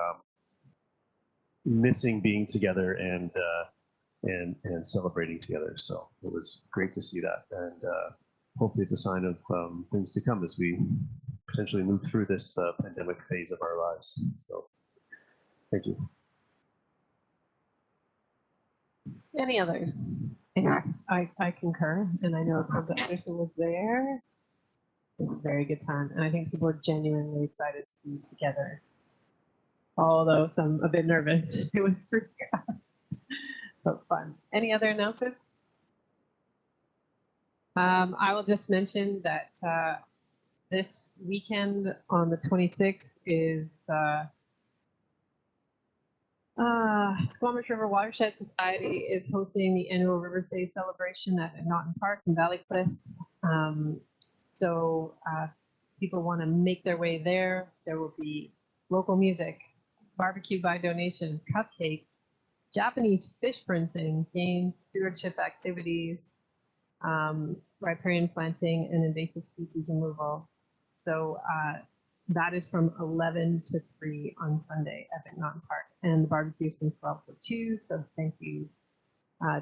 missing being together and celebrating together. So it was great to see that, and hopefully it's a sign of things to come as we potentially move through this pandemic phase of our lives. So thank you. Any others? Yes, I concur, and I know Councilor Anderson was there. It was a very good time, and I think people were genuinely excited to be together. Although some a bit nervous, it was pretty good, but fun. Any other announcements? I will just mention that this weekend on the 26th is Squamish River Watershed Society is hosting the annual Rivers Day celebration at Naughton Park in Valleycliff. So people want to make their way there. There will be local music, barbecue by donation, cupcakes, Japanese fish printing, games, stewardship activities, riparian planting, and invasive species removal. So that is from 11 to 3 on Sunday at Naughton Park, and the barbecue is from 12 to 2. So thank you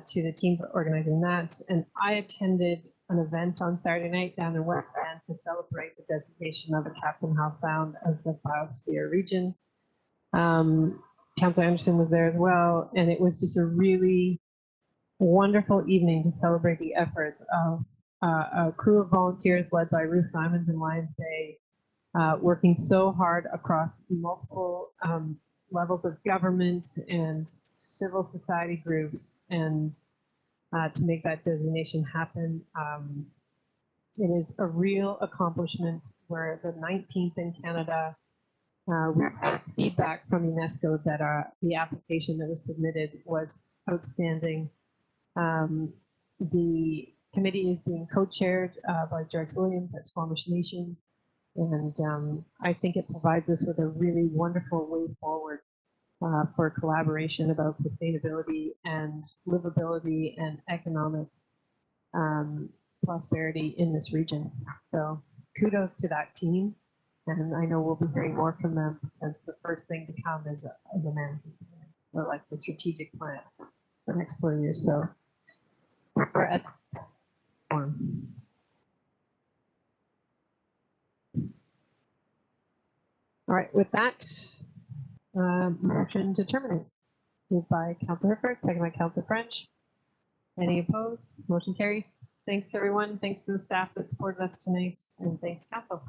to the team for organizing that. And I attended an event on Saturday night down in West End to celebrate the designation of the Captain House Sound as a biosphere region. Councilor Anderson was there as well, and it was just a really wonderful evening to celebrate the efforts of a crew of volunteers led by Ruth Simons in Lions Bay, working so hard across multiple levels of government and civil society groups, and to make that designation happen. It is a real accomplishment. We're the 19th in Canada. We had feedback from UNESCO that the application that was submitted was outstanding. The committee is being co-chaired by George Williams at Squamish Nation, and I think it provides us with a really wonderful way forward for collaboration about sustainability and livability and economic prosperity in this region. So kudos to that team, and I know we'll be hearing more from them, because the first thing to come is a management plan, or like the strategic plan for the next 4 years. So we're at this forum. All right, with that, motion to terminate. Moved by Councilor Herford, second by Councilor French. Any opposed? Motion carries. Thanks, everyone. Thanks to the staff that supported us tonight, and thanks, Council.